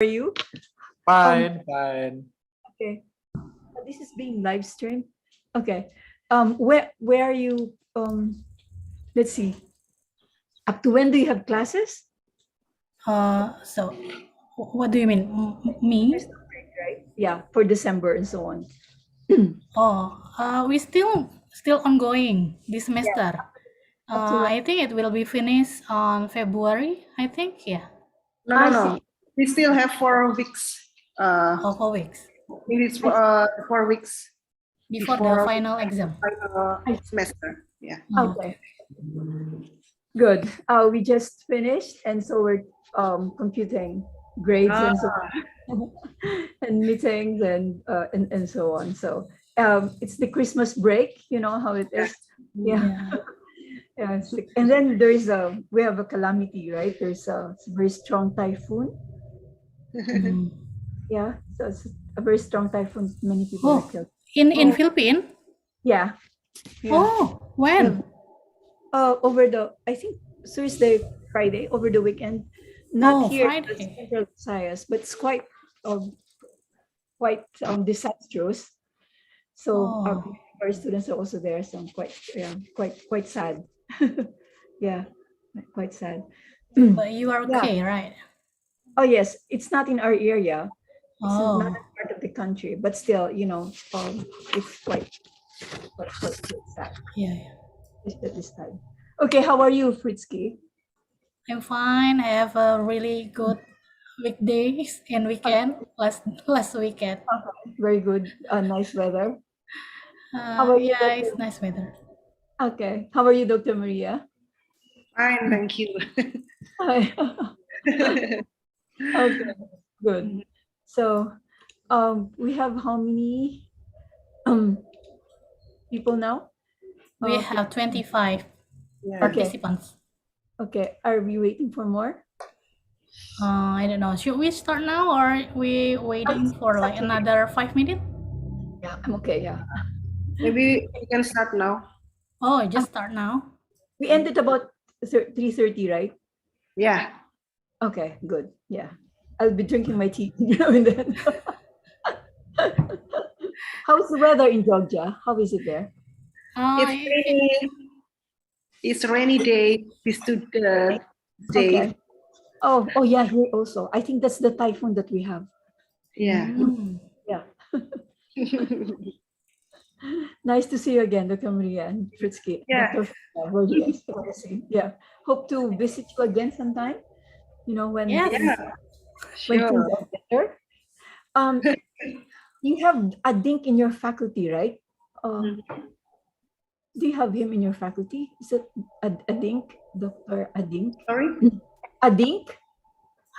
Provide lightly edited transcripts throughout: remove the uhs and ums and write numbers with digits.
are you? Fine, fine. Okay. This is being live streamed. Okay. Where are you? Let's see. Up to when do you have classes? So what do you mean? Me? There's no break, right? Yeah, for December and so on. We still ongoing this semester. Up to when? I think it will be finished on February, I think, yeah. No. We still have 4 weeks. 4 weeks. It is 4 weeks Before the final exam. final semester. Yeah. Okay. Good. We just finished, and so we're computing grades and so on, and meetings and so on. So it's the Christmas break. You know how it is. Yeah. Yeah. And then we have a calamity, right? There's a very strong typhoon. Yeah. So it's a very strong typhoon. Many people are killed. In Philippines? Yeah. Oh, when? I think Thursday, Friday, over the weekend. Not here, Friday. in Central Visayas, but it's quite disastrous. So our students are also there, so I'm quite sad. Yeah, quite sad. But you are okay, right? Oh yes, it's not in our area. It's not a part of the country, but still, it's quite sad. Yeah. At this time. Okay, how are you, Fritzky? I'm fine. I have a really good weekdays and weekend last weekend. Very good. Nice weather. How are you, Yeah, it's nice weather. Okay. How are you, Dr. Maria? Fine, thank you. Hi. Okay, good. So we have how many people now? We have 25 participants. Okay. Are we waiting for more? I don't know. Should we start now or we waiting for like another 5 minutes? Yeah, I'm okay. Yeah. Maybe we can start now. Oh, just start now. We ended about 3:30, right? Yeah. Okay, good. Yeah. I'll be drinking my tea now and then. How's the weather in Georgia? How is it there? It's rainy day. This day. Okay. Oh yeah, here also. I think that's the typhoon that we have. Yeah. Yeah. Nice to see you again, Dr. Maria and Fritzky. Yeah. Yeah. Hope to visit you again sometime. When Sure. things are better. You have a dink in your faculty, right? Do you have him in your faculty? Is it a dink, Dr. Adink? Sorry? Adink?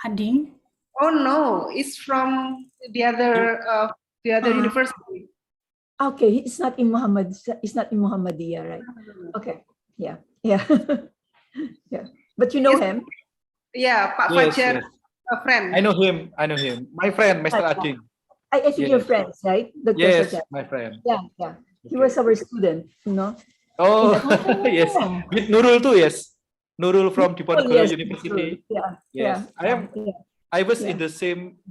Adink? Oh no, it's from the other university. Okay, it's not in Muhammadiyah, right? Okay. Yeah. Yeah. But you know him? Yeah, Pak Fajar, a friend. I know him. My friend, Mr. Ading. I think you're friends, right? Dr. Yes, Fajar. my friend. Yeah. He was our student, Oh, yes. With Nurul too, yes. Nurul from Diponegoro yes, University. Yeah. Yes. I was in the same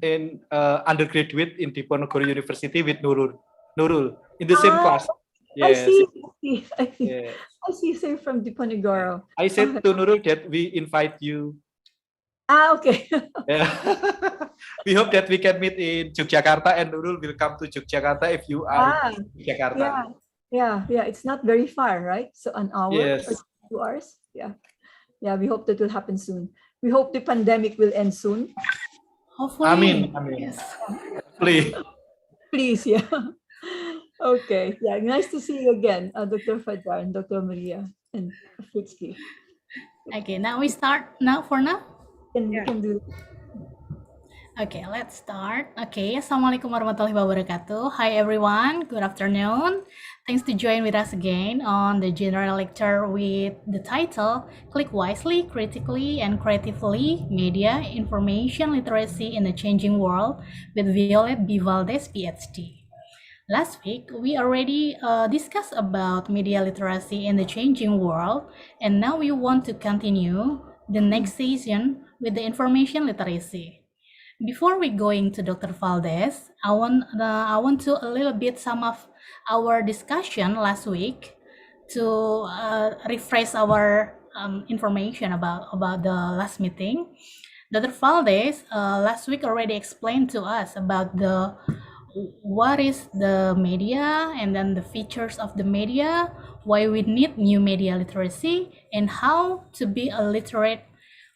undergraduate in Diponegoro University with Nurul in the same class. Yes. I see. Same from Diponegoro. I said to Nurul that we invite you. Okay. Yeah. We hope that we can meet in Yogyakarta and Nurul will come to Yogyakarta if you are in Yogyakarta. Yeah. It's not very far, right? So an hour or 2 hours. Yeah. We hope that will happen soon. We hope the pandemic will end soon. Hopefully. Amin. Yes. Please, yeah. Okay. Yeah. Nice to see you again, Dr. Fajar and Dr. Maria and Fritzky. Okay, now we start now. We can do. Okay, let's start. Okay, Assalamualaikum warahmatullahi wabarakatuh. Hi everyone, good afternoon. Thanks to join with us again on the general lecture with the title Click Wisely, Critically and Creatively Media, Information Literacy in a Changing World with Violet B. Valdez, PhD. Last week, we already discussed about media literacy in the changing world, and now we want to continue the next session with the information literacy. Before we going to Dr. Valdez, I want to a little bit sum of our discussion last week to refresh our information about the last meeting. Dr. Valdez last week already explained to us about the what is the media and then the features of the media, why we need new media literacy, and how to be a literate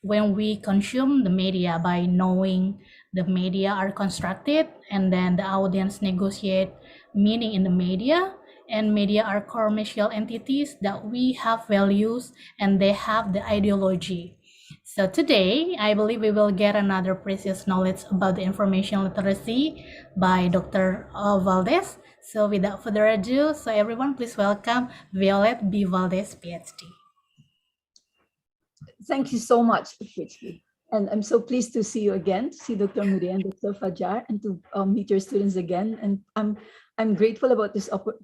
when we consume the media by knowing the media are constructed and then the audience negotiate meaning in the media, and media are commercial entities that we have values and they have the ideology. So today, I believe we will get another precious knowledge about the information literacy by Dr. Valdez. So without further ado, so everyone please welcome Violet B. Valdez, PhD. Thank you so much, Fritsky. And I'm so pleased to see you again, to see Dr. Muri and Dr. Fajar, and to meet your students again. And I'm grateful about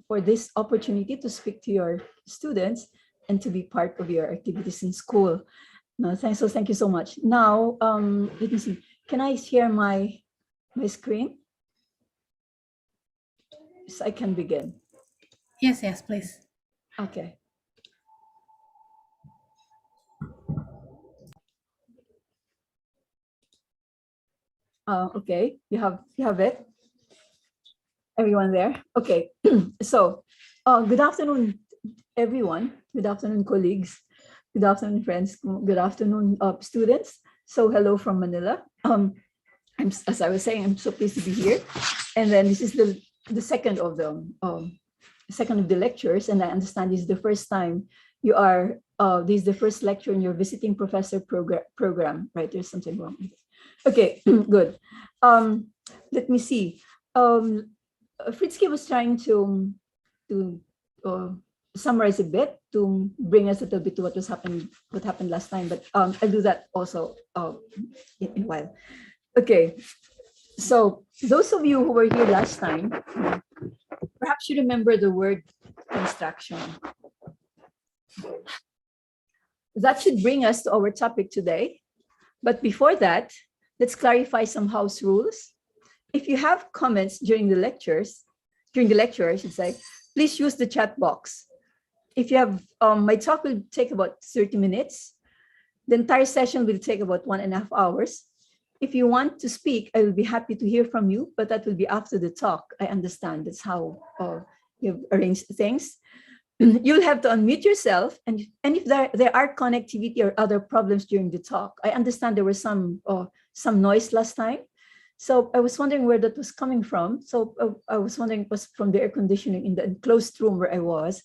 for this opportunity to speak to your students and to be part of your activities in school. No, thank you so much. Now, let me see. Can I share my screen? So I can begin. Yes, please. Okay. Okay, you have it. Everyone there? Okay. So, good afternoon, everyone. Good afternoon, colleagues. Good afternoon, friends. Good afternoon, students. So, hello from Manila. As I was saying, I'm so pleased to be here. And then this is the second of the lectures, and I understand this is the first time you are. This is the first lecture in your visiting professor program, right? There's something wrong with it. Okay, good. Let me see. Fritsky was trying to summarize a bit to bring us a little bit to what happened last time, but I'll do that also in a while. Okay, so those of you who were here last time, perhaps you remember the word construction. That should bring us to our topic today. But before that, let's clarify some house rules. If you have comments during the lecture, I should say, please use the chat box. If you have, my talk will take about 30 minutes. The entire session will take about 1.5 hours. If you want to speak, I will be happy to hear from you, but that will be after the talk. I understand that's how you've arranged things. You'll have to unmute yourself, and if there are connectivity or other problems during the talk, I understand there was some noise last time. So I was wondering where that was coming from. So I was wondering it was from the air conditioning in the enclosed room where I was.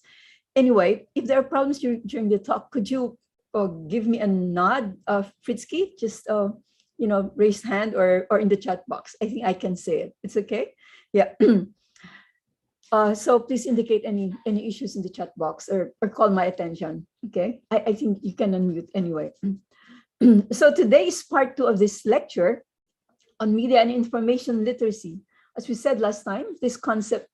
Anyway, if there are problems during the talk, could you give me a nod, Fritsky? Just raise hand or in the chat box. I think I can say it. It's okay. Yeah. So please indicate any issues in the chat box or call my attention. Okay. I think you can unmute anyway. So today is part 2 of this lecture on media and information literacy. As we said last time, this concept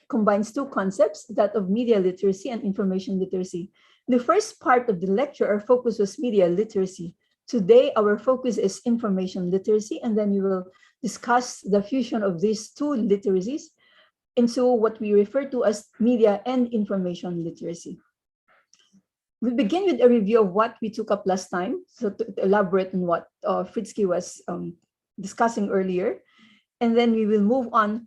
combines 2 concepts, that of media literacy and information literacy. In the first part of the lecture, our focus was media literacy. Today, our focus is information literacy, and then we will discuss the fusion of these 2 literacies into what we refer to as media and information literacy. We begin with a review of what we took up last time, so to elaborate on what Fritsky was discussing earlier, and then we will move on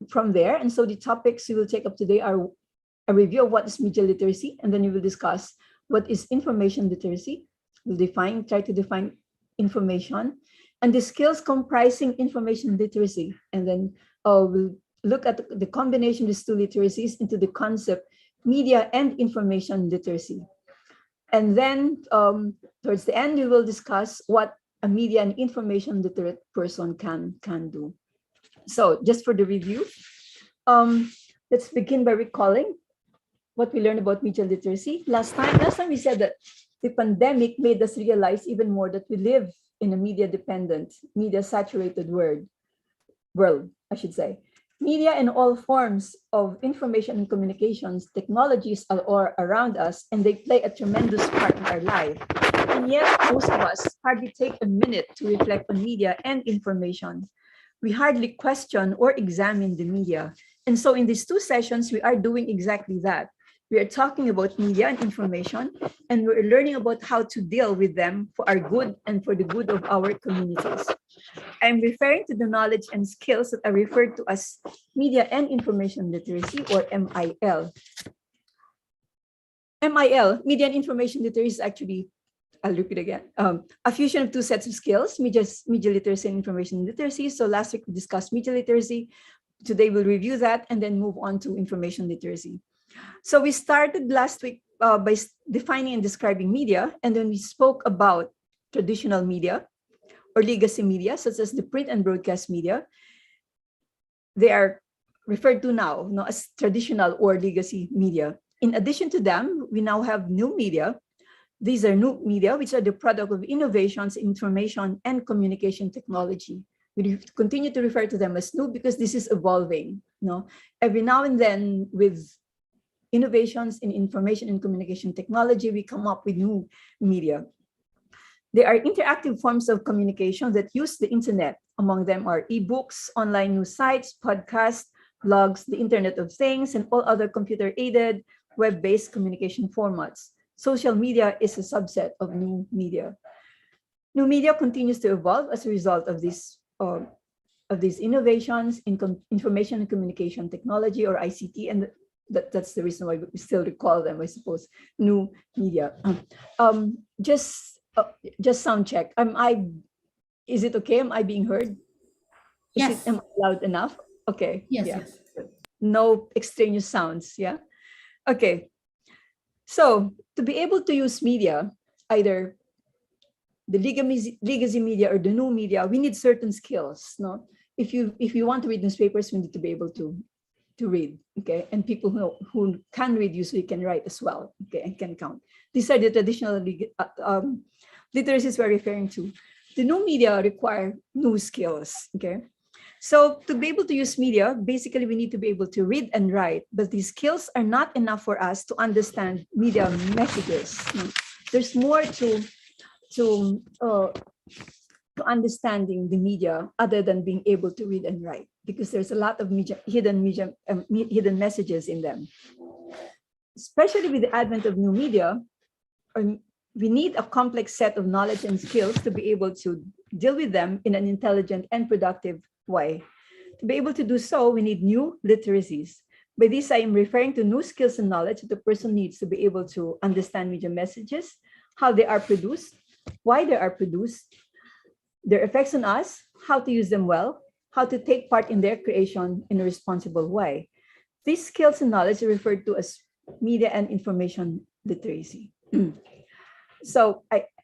from there. And so the topics we will take up today are a review of what is media literacy, and then we will discuss what is information literacy. We'll try to define information and the skills comprising information literacy, and then we'll look at the combination of these 2 literacies into the concept media and information literacy. And then towards the end, we will discuss what a media and information literate person can do. So just for the review, let's begin by recalling what we learned about media literacy. Last time we said that the pandemic made us realize even more that we live in a media-dependent, media-saturated world, I should say. Media and all forms of information and communications technologies are all around us, and they play a tremendous part in our life. And yet, most of us hardly take a minute to reflect on media and information. We hardly question or examine the media. And so in these two sessions, we are doing exactly that. We are talking about media and information, and we're learning about how to deal with them for our good and for the good of our communities. I'm referring to the knowledge and skills that are referred to as media and information literacy, or MIL. MIL, media and information literacy, is actually, I'll repeat again, a fusion of two sets of skills, media literacy and information literacy. So last week we discussed media literacy. Today we'll review that and then move on to information literacy. So we started last week by defining and describing media, and then we spoke about traditional media or legacy media, such as the print and broadcast media. They are referred to now as traditional or legacy media. In addition to them, we now have new media. These are new media, which are the product of innovations, information, and communication technology. We continue to refer to them as new because this is evolving. Every now and then, with innovations in information and communication technology, we come up with new media. They are interactive forms of communication that use the internet. Among them are ebooks, online news sites, podcasts, blogs, the Internet of Things, and all other computer-aided, web-based communication formats. Social media is a subset of new media. New media continues to evolve as a result of these innovations in information and communication technology, or ICT, and that's the reason why we still recall them, I suppose, new media. Just sound check. Is it okay? Am I being heard? Yes. Am I loud enough? Okay. Yes, yeah. yes. No extraneous sounds. Yeah. Okay. So to be able to use media, either the legacy media or the new media, we need certain skills. If you want to read newspapers, we need to be able to read. Okay. And people who can read usually can write as well. Okay, and can count. These are the traditional literacies we're referring to. The new media require new skills. Okay. So to be able to use media, basically we need to be able to read and write, but these skills are not enough for us to understand media messages. There's more to understanding the media other than being able to read and write, because there's a lot of hidden messages in them. Especially with the advent of new media, we need a complex set of knowledge and skills to be able to deal with them in an intelligent and productive way. To be able to do so, we need new literacies. By this, I am referring to new skills and knowledge that the person needs to be able to understand media messages, how they are produced, why they are produced, their effects on us, how to use them well, how to take part in their creation in a responsible way. These skills and knowledge are referred to as media and information literacy. So,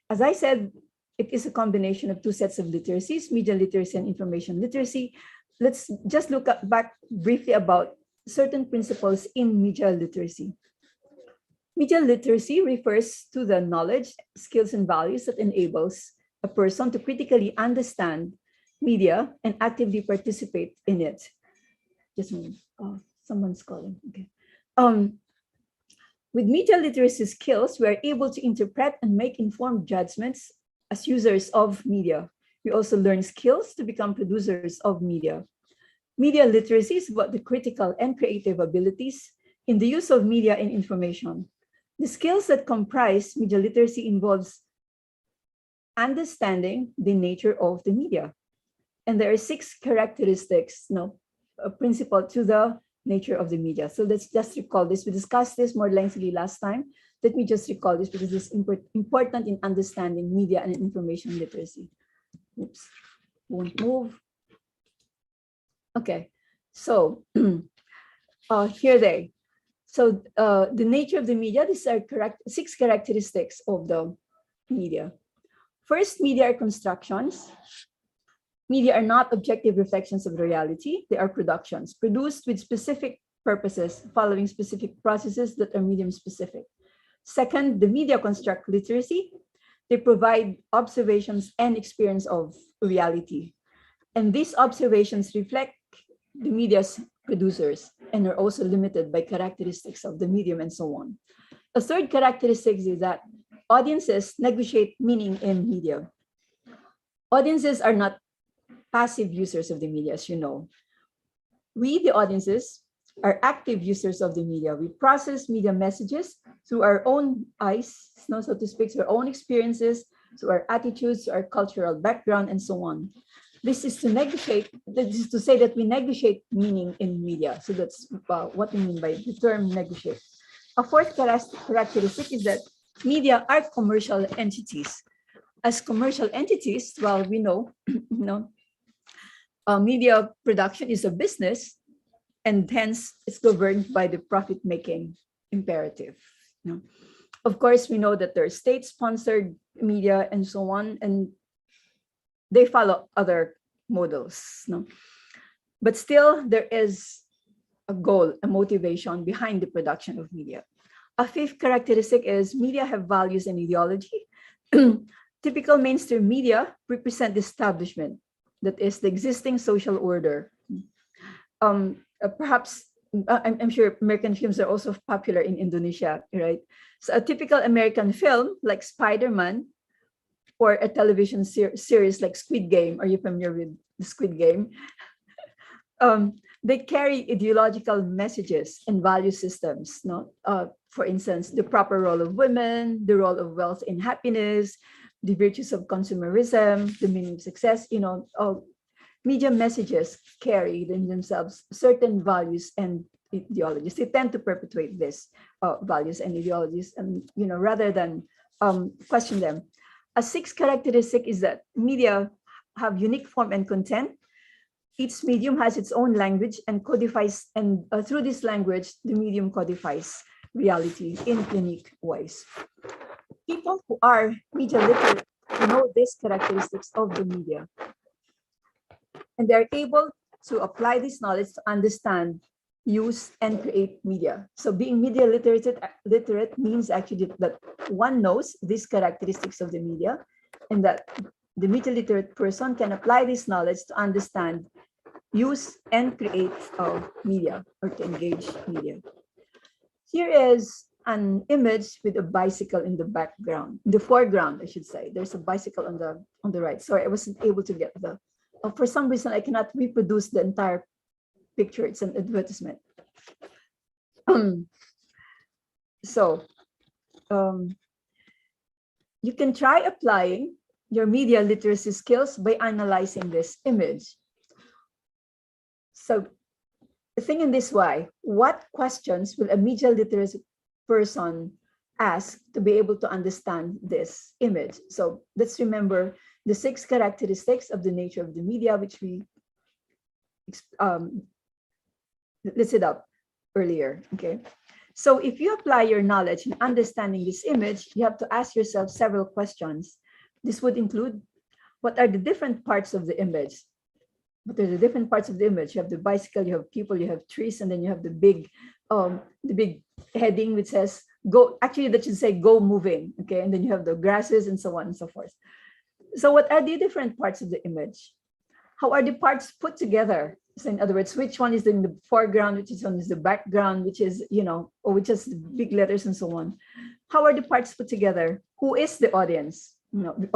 as I said, it is a combination of two sets of literacies, media literacy and information literacy. Let's just look back briefly about certain principles in media literacy. Media literacy refers to the knowledge, skills, and values that enables a person to critically understand media and actively participate in it. Just a moment. Oh, someone's calling. Okay. With media literacy skills, we are able to interpret and make informed judgments as users of media. We also learn skills to become producers of media. Media literacy is about the critical and creative abilities in the use of media and information. The skills that comprise media literacy involves understanding the nature of the media. And there are 6 characteristics, principal to the nature of the media. So let's just recall this. We discussed this more lengthily last time. Let me just recall this because it's important in understanding media and information literacy. Oops, won't move. Okay, so here they. So the nature of the media, these are 6 characteristics of the media. First, media are constructions. Media are not objective reflections of reality. They are productions produced with specific purposes, following specific processes that are medium specific. Second, the media construct literacy. They provide observations and experience of reality. And these observations reflect the media's producers and are also limited by characteristics of the medium and so on. A third characteristic is that audiences negotiate meaning in media. audiences are not passive users of the media, as you know. We, the audiences, are active users of the media. We process media messages through our own eyes, so to speak, through our own experiences, through our attitudes, our cultural background, and so on. This is to say that we negotiate meaning in media. So that's what we mean by the term negotiate. A fourth characteristic is that media are commercial entities. As commercial entities, well, we know, media production is a business, and hence it's governed by the profit-making imperative. Of course, we know that there are state-sponsored media and so on, and they follow other models. But still, there is a goal, a motivation behind the production of media. A fifth characteristic is media have values and ideology. Typical mainstream media represent the establishment, that is the existing social order. Perhaps, I'm sure American films are also popular in Indonesia, right? So a typical American film like Spider-Man, or a television series like Squid Game. Are you familiar with the Squid Game? They carry ideological messages and value systems. For instance, the proper role of women, the role of wealth in happiness, the virtues of consumerism, the meaning of success. Media messages carry in themselves certain values and ideologies. They tend to perpetuate these values and ideologies, and rather than question them. A sixth characteristic is that media have unique form and content. Each medium has its own language and codifies, and through this language, the medium codifies reality in unique ways. People who are media literate know these characteristics of the media, and they're able to apply this knowledge to understand, use, and create media. So being media literate means actually that one knows these characteristics of the media, and that the media literate person can apply this knowledge to understand, use, and create media, or to engage media. Here is an image with a bicycle in the background, in the foreground, I should say. There's a bicycle on the right. Sorry, I wasn't able to get for some reason, I cannot reproduce the entire picture. It's an advertisement. So you can try applying your media literacy skills by analyzing this image. So think in this way: what questions will a media literacy person ask to be able to understand this image? So let's remember the 6 characteristics of the nature of the media, which we listed up earlier. Okay, so if you apply your knowledge in understanding this image, you have to ask yourself several questions. This would include: what are the different parts of the image? What are the different parts of the image? You have the bicycle, you have people, you have trees, and then you have the big heading which says "go." Actually, that should say "go moving." Okay, and then you have the grasses and so on and so forth. So what are the different parts of the image? How are the parts put together? So in other words, which one is in the foreground, which one is the background, which is, or which is big letters and so on. How are the parts put together? Who is the audience?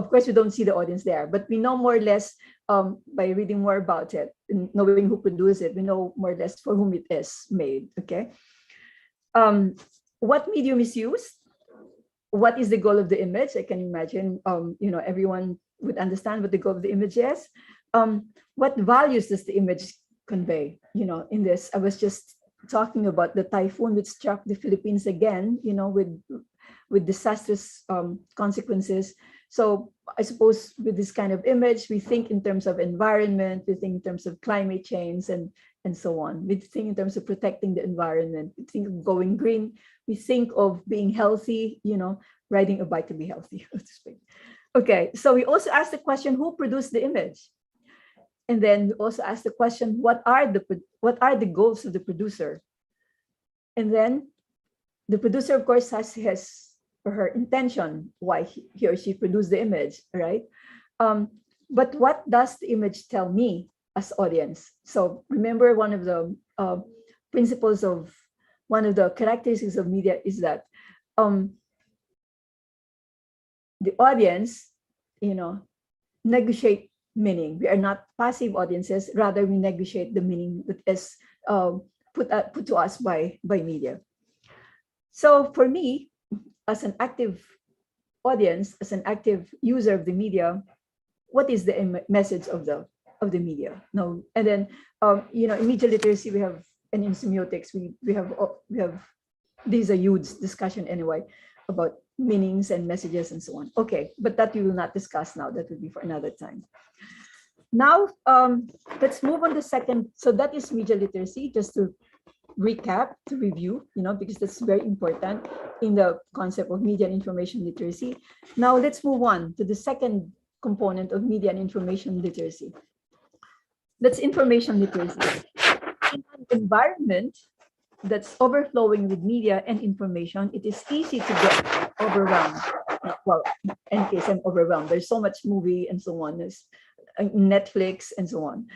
Of course, we don't see the audience there, but we know more or less by reading more about it and knowing who produced it, we know more or less for whom it is made. Okay. What medium is used? What is the goal of the image? I can imagine, everyone would understand what the goal of the image is. What values does the image convey? In this, I was just talking about the typhoon which struck the Philippines again, with disastrous consequences. So I suppose with this kind of image, we think in terms of environment, we think in terms of climate change and so on. We think in terms of protecting the environment, we think of going green, we think of being healthy, riding a bike to be healthy, so to speak. Okay, so we also ask the question, who produced the image? And then we also ask the question, what are the goals of the producer? And then the producer, of course, has his or her intention why he or she produced the image, right? But what does the image tell me as audience? So remember, one of the principles of one of the characteristics of media is that the audience, negotiate meaning. We are not passive audiences, rather we negotiate the meaning that is put to us by media. So for me, as an active audience, as an active user of the media, what is the message of the media? No, and then in media literacy we have, and in semiotics we have these are huge discussion anyway about meanings and messages and so on. Okay, but that we will not discuss now. That will be for another time. Now let's move on to second. So that is media literacy. Just to recap, to review, because that's very important in the concept of media and information literacy. Now let's move on to the second component of media and information literacy. That's information literacy. In an environment that's overflowing with media and information, it is easy to get overwhelmed. Well, in case I'm overwhelmed, there's so much movie and so on, there's Netflix and so on.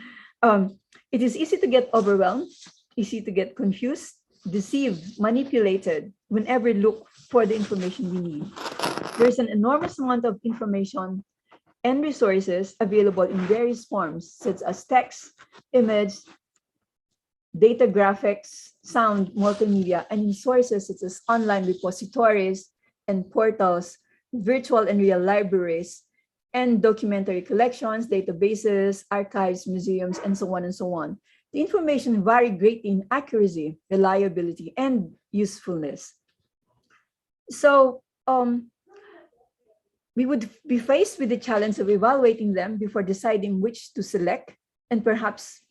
It is easy to get overwhelmed, easy to get confused, deceived, manipulated whenever we look for the information we need. There's an enormous amount of information and resources available in various forms, such as text, image, data graphics, sound, multimedia, and in sources such as online repositories and portals, virtual and real libraries, and documentary collections, databases, archives, museums, and so on and so on. The information vary greatly in accuracy, reliability, and usefulness. So we would be faced with the challenge of evaluating them before deciding which to select, and perhaps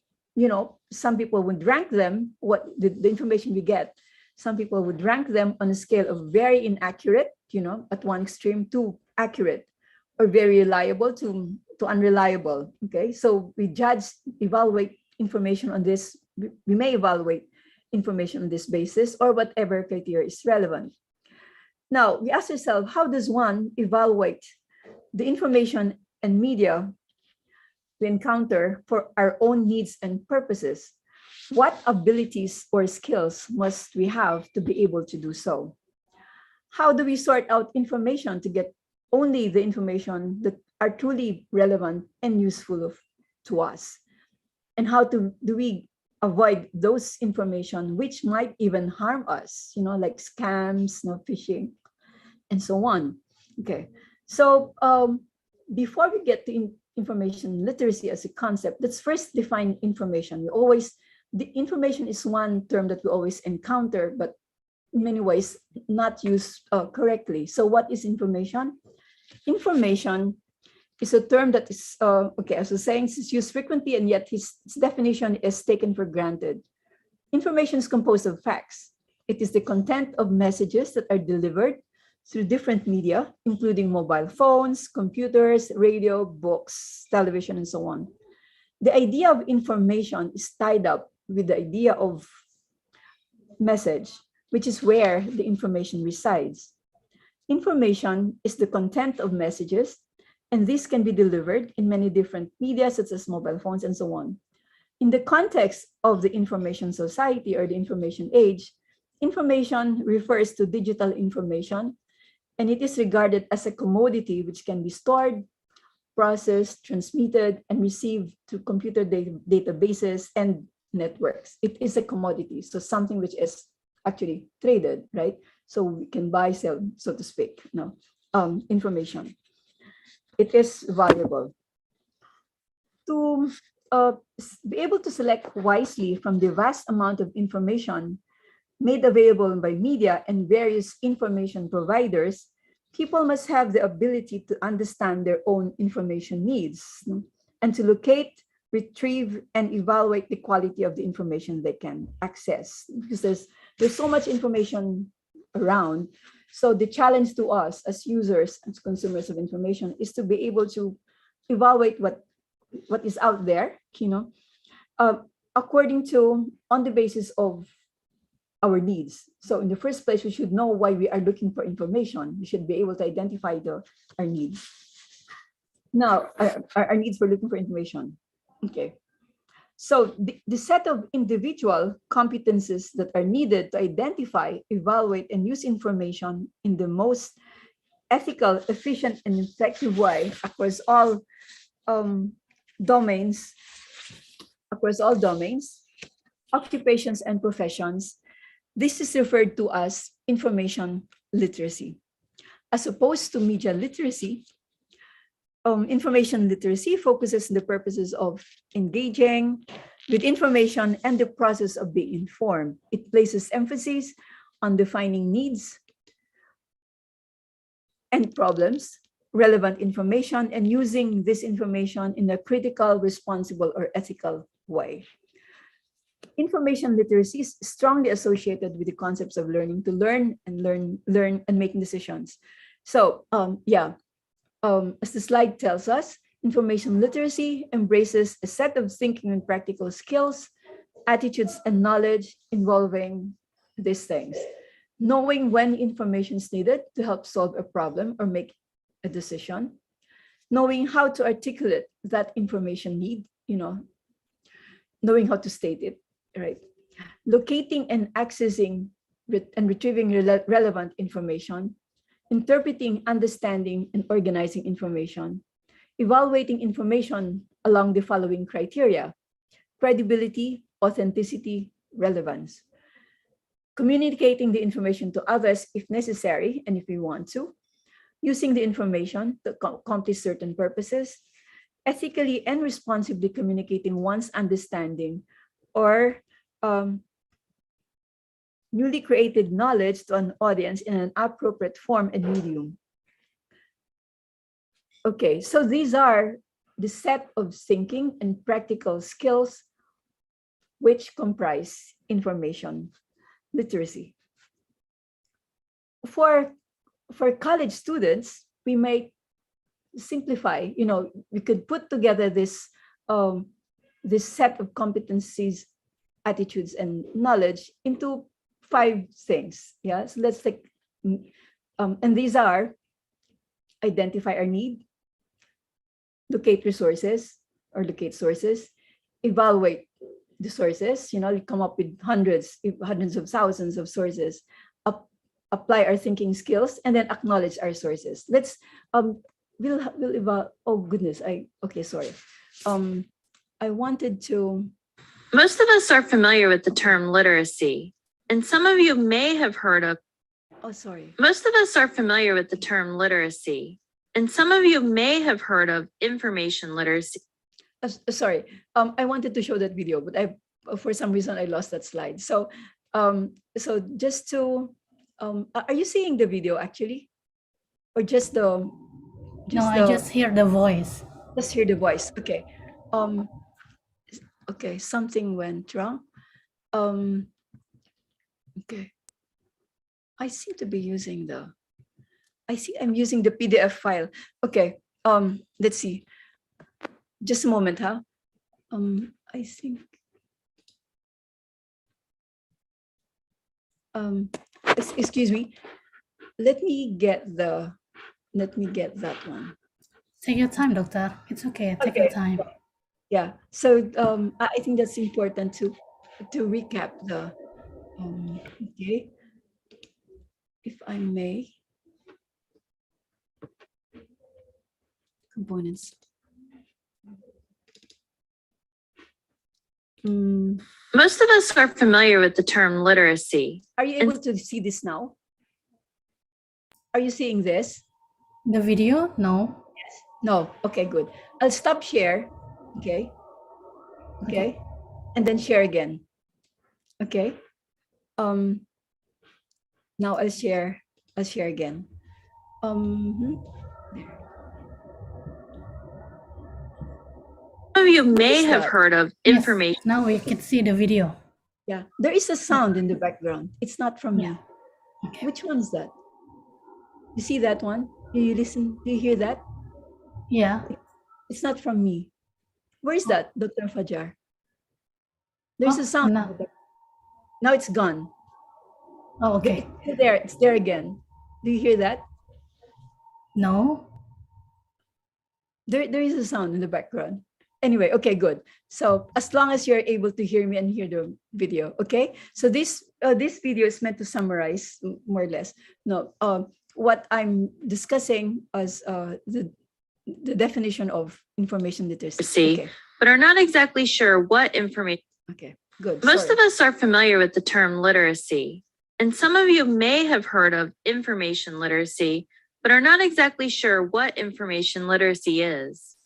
some people would rank them, what the information we get. Some people would rank them on a scale of very inaccurate, at one extreme, to accurate, or very reliable to unreliable. Okay, so we evaluate information on this. We may evaluate information on this basis or whatever criteria is relevant. Now we ask ourselves, how does one evaluate the information and media we encounter for our own needs and purposes? What abilities or skills must we have to be able to do so? How do we sort out information to get only the information that are truly relevant and useful to us? And how do we avoid those information which might even harm us, like scams, phishing, and so on? Okay, so before we get to information literacy as a concept, let's first define information. The information is one term that we always encounter, but in many ways not used correctly. So what is information? Information is a term that is, as I was saying, it's used frequently, and yet its definition is taken for granted. Information is composed of facts. It is the content of messages that are delivered through different media, including mobile phones, computers, radio, books, television, and so on. The idea of information is tied up with the idea of message, which is where the information resides. Information is the content of messages, and this can be delivered in many different media, such as mobile phones and so on. In the context of the information society or the information age, information refers to digital information, and it is regarded as a commodity which can be stored, processed, transmitted, and received through computer databases and networks. It is a commodity, so something which is actually traded, right? So we can buy, sell, so to speak, information. It is valuable. To be able to select wisely from the vast amount of information made available by media and various information providers, people must have the ability to understand their own information needs and to locate, retrieve, and evaluate the quality of the information they can access. Because there's so much information around. So the challenge to us as users, as consumers of information, is to be able to evaluate what is out there, according to, on the basis of our needs. So in the first place, we should know why we are looking for information. We should be able to identify our needs. Now, our needs for looking for information. Okay. So the set of individual competencies that are needed to identify, evaluate, and use information in the most ethical, efficient, and effective way across all domains, across all domains, occupations and professions, this is referred to as information literacy. As opposed to media literacy, information literacy focuses on the purposes of engaging with information and the process of being informed. It places emphasis on defining needs and problems, relevant information, and using this information in a critical, responsible, or ethical way. Information literacy is strongly associated with the concepts of learning to learn and making decisions. So as the slide tells us, information literacy embraces a set of thinking and practical skills, attitudes, and knowledge involving these things. Knowing when information is needed to help solve a problem or make a decision, knowing how to articulate that information need, knowing how to state it, right? Locating and accessing and retrieving relevant information, interpreting, understanding, and organizing information, evaluating information along the following criteria: credibility, authenticity, relevance. Communicating the information to others if necessary and if we want to, using the information to accomplish certain purposes, ethically and responsibly communicating one's understanding or newly created knowledge to an audience in an appropriate form and medium. Okay, so these are the set of thinking and practical skills which comprise information literacy. For college students, we may simplify, we could put together this set of competencies, attitudes, and knowledge into 5 things. Yeah, so let's take, and these are: identify our need, locate resources or locate sources, evaluate the sources, come up with hundreds of thousands of sources, apply our thinking skills, and then acknowledge our sources. Let's we'll evaluate. Oh goodness, sorry. I wanted to. Most of us are familiar with the term literacy, and some of you may have heard of. Oh, sorry. Most of us are familiar with the term literacy, and some of you may have heard of information literacy. Sorry, I wanted to show that video, but for some reason I lost that slide. So, just to, are you seeing the video actually, or just the? I just hear the voice. Just hear the voice. Okay. Okay, something went wrong. Okay. I seem to be using I'm using the PDF file. Okay. Let's see. Just a moment, huh? I think. Excuse me. Let me get that one. Take your time, doctor. It's okay. Take your time. Yeah. So I think that's important to recap the. Okay. If I may. Components. Most of us are familiar with the term literacy. Are you able to see this now? Are you seeing this? The video? No. Yes. No. Okay, good. I'll stop share. Okay. Okay. And then share again. Okay. Now I'll share again. There. Some of you may have heard of information. Yes, now we can see the video. Yeah, there is a sound in the background. It's not from me. Okay. Which one is that? You see that one? Do you listen? Do you hear that? Yeah. It's not from me. Where is that, Dr. Fajar? There's a sound. No. Now it's gone. Oh, okay. It's there. It's there again. Do you hear that? No. There is a sound in the background. Anyway, okay, good. So as long as you're able to hear me and hear the video, okay? So this video is meant to summarize more or less. No, what I'm discussing as the definition of information literacy. See. Okay. But are not exactly sure what information. Okay. Good. Most Sorry. of us are familiar with the term literacy, and some of you may have heard of information literacy, but are not exactly sure what information literacy is.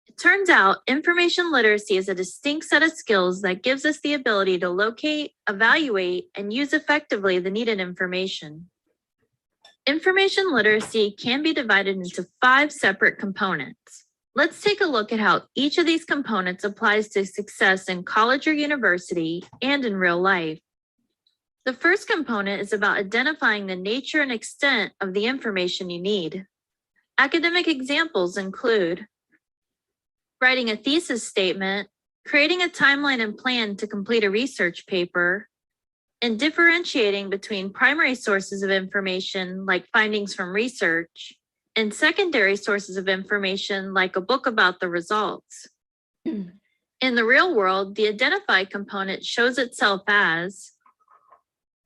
It turns out information literacy is a distinct set of skills that gives us the ability to locate, evaluate, and use effectively the needed information. Information literacy can be divided into 5 separate components. Let's take a look at how each of these components applies to success in college or university and in real life. The first component is about identifying the nature and extent of the information you need. Academic examples include writing a thesis statement, creating a timeline and plan to complete a research paper, and differentiating between primary sources of information like findings from research and secondary sources of information like a book about the results. In the real world, the identify component shows itself as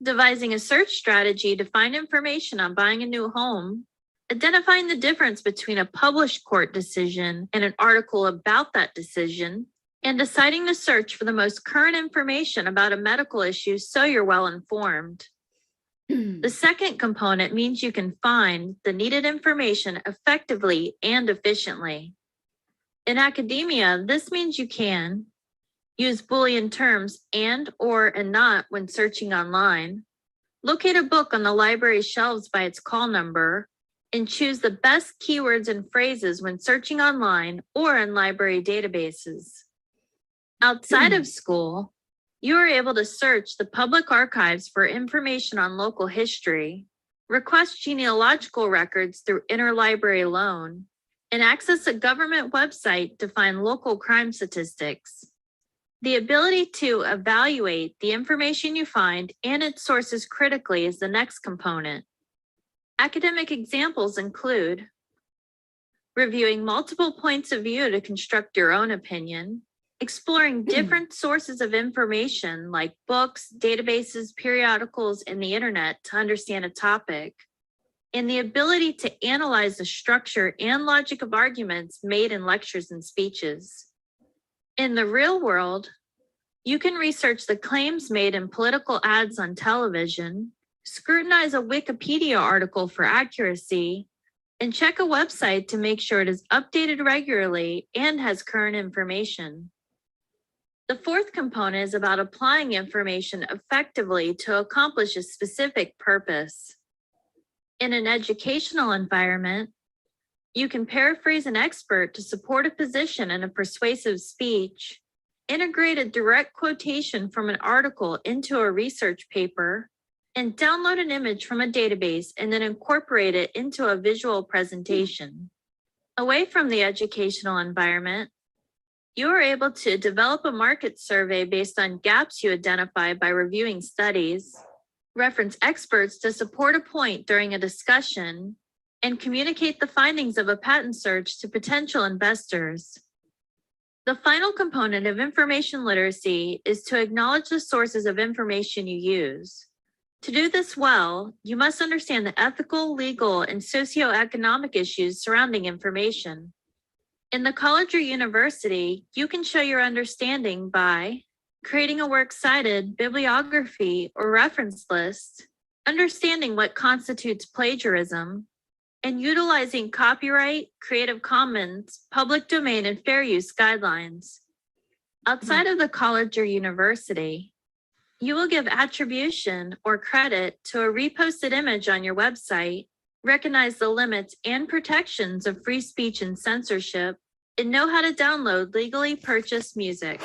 devising a search strategy to find information on buying a new home, identifying the difference between a published court decision and an article about that decision, and deciding to search for the most current information about a medical issue so you're well informed. The second component means you can find the needed information effectively and efficiently. In academia, this means you can use Boolean terms and, or, and not when searching online, locate a book on the library shelves by its call number, and choose the best keywords and phrases when searching online or in library databases. Outside of school, you are able to search the public archives for information on local history, request genealogical records through interlibrary loan, and access a government website to find local crime statistics. The ability to evaluate the information you find and its sources critically is the next component. Academic examples include reviewing multiple points of view to construct your own opinion, exploring different sources of information like books, databases, periodicals, and the internet to understand a topic, and the ability to analyze the structure and logic of arguments made in lectures and speeches. In the real world, you can research the claims made in political ads on television, scrutinize a Wikipedia article for accuracy, and check a website to make sure it is updated regularly and has current information. The fourth component is about applying information effectively to accomplish a specific purpose. In an educational environment, you can paraphrase an expert to support a position in a persuasive speech, integrate a direct quotation from an article into a research paper, and download an image from a database and then incorporate it into a visual presentation. Away from the educational environment, you are able to develop a market survey based on gaps you identify by reviewing studies, reference experts to support a point during a discussion, and communicate the findings of a patent search to potential investors. The final component of information literacy is to acknowledge the sources of information you use. To do this well, you must understand the ethical, legal, and socioeconomic issues surrounding information. In the college or university, you can show your understanding by creating a works cited, bibliography, or reference list, understanding what constitutes plagiarism, and utilizing copyright, Creative Commons, public domain, and fair use guidelines. Outside of the college or university, you will give attribution or credit to a reposted image on your website, recognize the limits and protections of free speech and censorship, and know how to download legally purchased music.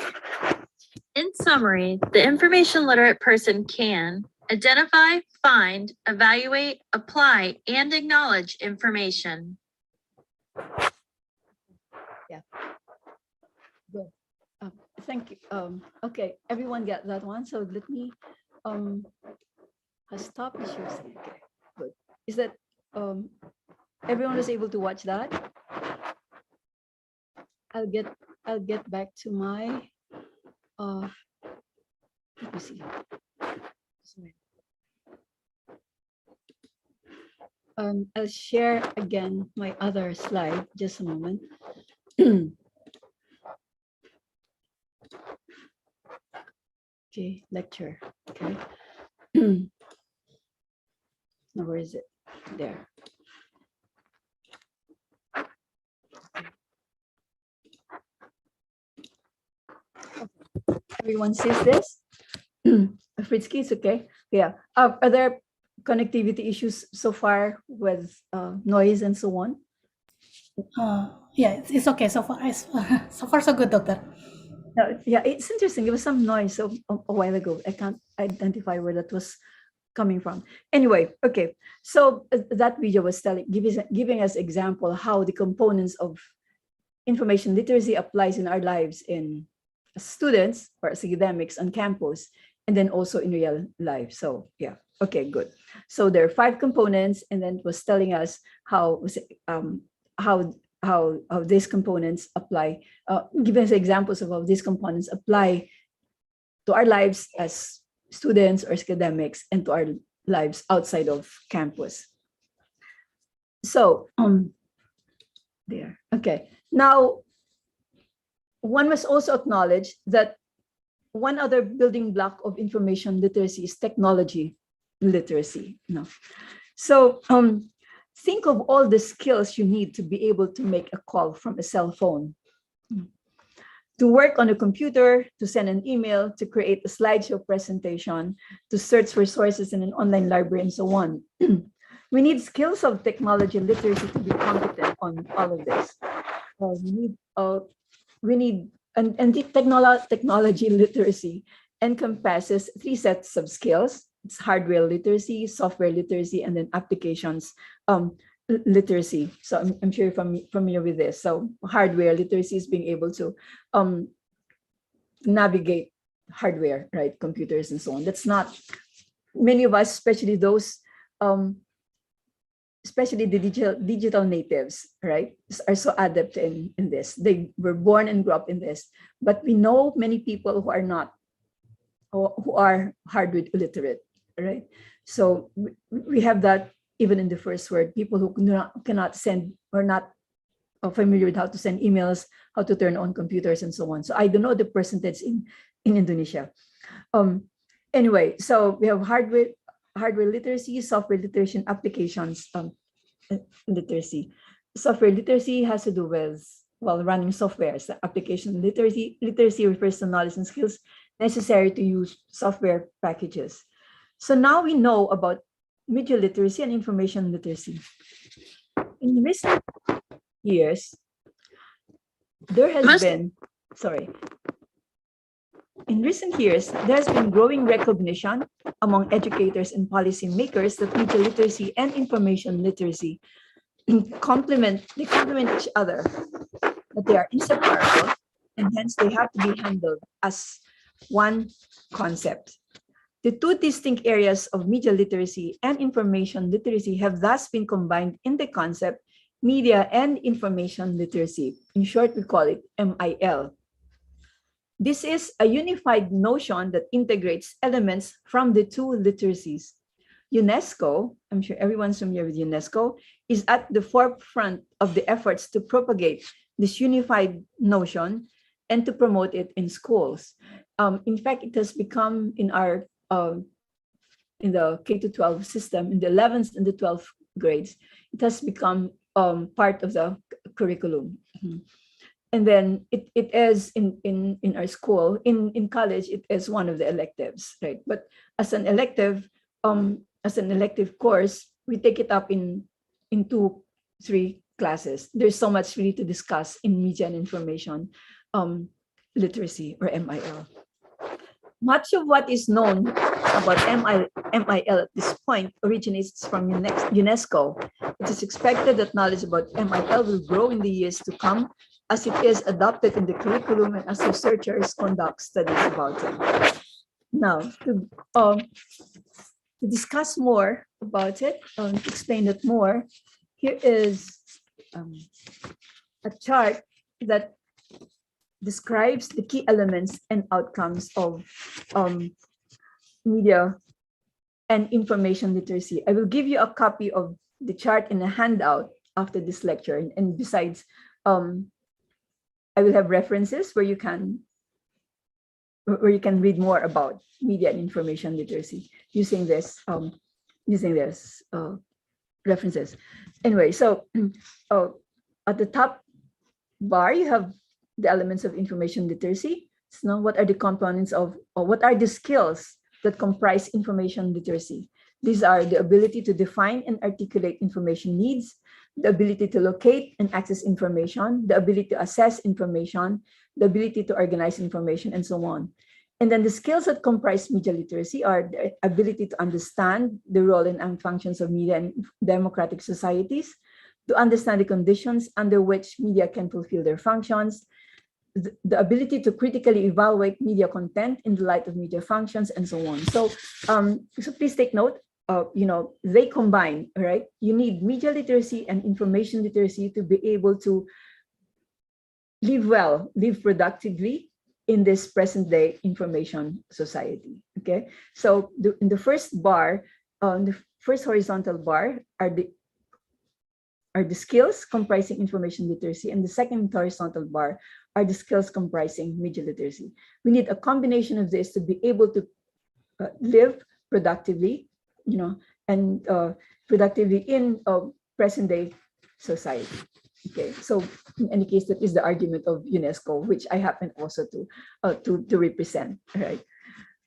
In summary, the information literate person can identify, find, evaluate, apply, and acknowledge information. Yeah. Good. Thank you. Okay, everyone get that one. So let me stop issues. Okay, good. Is that everyone was able to watch that? I'll get back to my let me see. Sorry. I'll share again my other slide, just a moment. Okay, lecture, okay. Now, where is it? There. Everyone sees this? Fritsky, it's okay. Yeah. Are there connectivity issues so far with noise and so on? Yeah, it's okay so far. So far, so good, doctor. Yeah, it's interesting. There was some noise a while ago. I can't identify where that was coming from. Anyway, okay. So that video was giving us example how the components of information literacy applies in our lives in students or as academics on campus, and then also in real life. So yeah, okay, good. So there are 5 components, and then it was telling us how these components apply, giving us examples of how these components apply to our lives as students or academics and to our lives outside of campus. So there, okay. Now, one must also acknowledge that one other building block of information literacy is technology literacy. No. So think of all the skills you need to be able to make a call from a cell phone, to work on a computer, to send an email, to create a slideshow presentation, to search for sources in an online library, and so on. We need skills of technology literacy to be competent on all of this. We need the technology literacy encompasses 3 sets of skills. It's hardware literacy, software literacy, and then applications literacy. So I'm sure you're familiar with this. So hardware literacy is being able to navigate hardware, right? Computers and so on. That's not many of us, especially those especially the digital natives, right, are so adept in this. They were born and grew up in this. But we know many people who are not, or who are hardware illiterate, right? So we have that even in the first word, people who cannot send or not familiar with how to send emails, how to turn on computers and so on. So I don't know the percentage in Indonesia. Anyway, so we have hardware literacy, software literacy, and applications literacy. Software literacy has to do with, well, running software. So application literacy refers to knowledge and skills necessary to use software packages. So now we know about media literacy and information literacy. In recent years, there has been growing recognition among educators and policymakers that media literacy and information literacy complement each other, but they are inseparable, and hence they have to be handled as one concept. The 2 distinct areas of media literacy and information literacy have thus been combined in the concept media and information literacy. In short, we call it MIL. This is a unified notion that integrates elements from the 2 literacies. UNESCO, I'm sure everyone's familiar with UNESCO, is at the forefront of the efforts to propagate this unified notion and to promote it in schools. In fact, it has become in our in the K-12 system, in the 11th and the 12th grades, it has become part of the curriculum. And then it is in our school, in college, it is one of the electives, right? But as an elective course, we take it up in 2-3 classes. There's so much really to discuss in media and information literacy, or MIL. Much of what is known about MIL at this point originates from UNESCO. It is expected that knowledge about MIL will grow in the years to come as it is adopted in the curriculum and as researchers conduct studies about it. Now, to discuss more about it, to explain it more, here is a chart that describes the key elements and outcomes of media and information literacy. I will give you a copy of the chart in a handout after this lecture. And besides, I will have references where you can read more about media and information literacy using this references. Anyway, so at the top bar, you have the elements of information literacy. So what are the components of, or what are the skills that comprise information literacy? These are the ability to define and articulate information needs, the ability to locate and access information, the ability to assess information, the ability to organize information, and so on. And then the skills that comprise media literacy are the ability to understand the role and functions of media in democratic societies, to understand the conditions under which media can fulfill their functions, the ability to critically evaluate media content in the light of media functions, and so on. So, so please take note. They combine, right? You need media literacy and information literacy to be able to live well, live productively in this present day information society. Okay, so in the first bar, the first horizontal bar are the skills comprising information literacy, and the second horizontal bar are the skills comprising media literacy. We need a combination of this to be able to live productively, and productively in present day society. Okay, so in any case, that is the argument of UNESCO, which I happen also to represent. All right.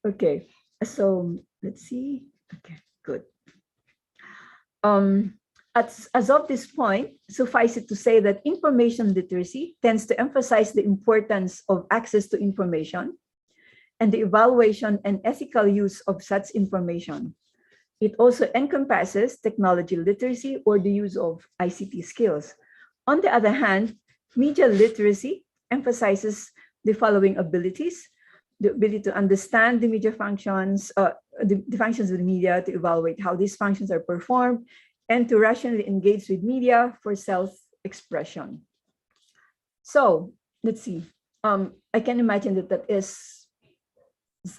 Okay, so let's see. Okay, good. As of this point, suffice it to say that information literacy tends to emphasize the importance of access to information and the evaluation and ethical use of such information. It also encompasses technology literacy or the use of ICT skills. On the other hand, media literacy emphasizes the following abilities: the ability to understand the media functions, the functions of the media, to evaluate how these functions are performed, and to rationally engage with media for self-expression. So let's see. I can imagine that is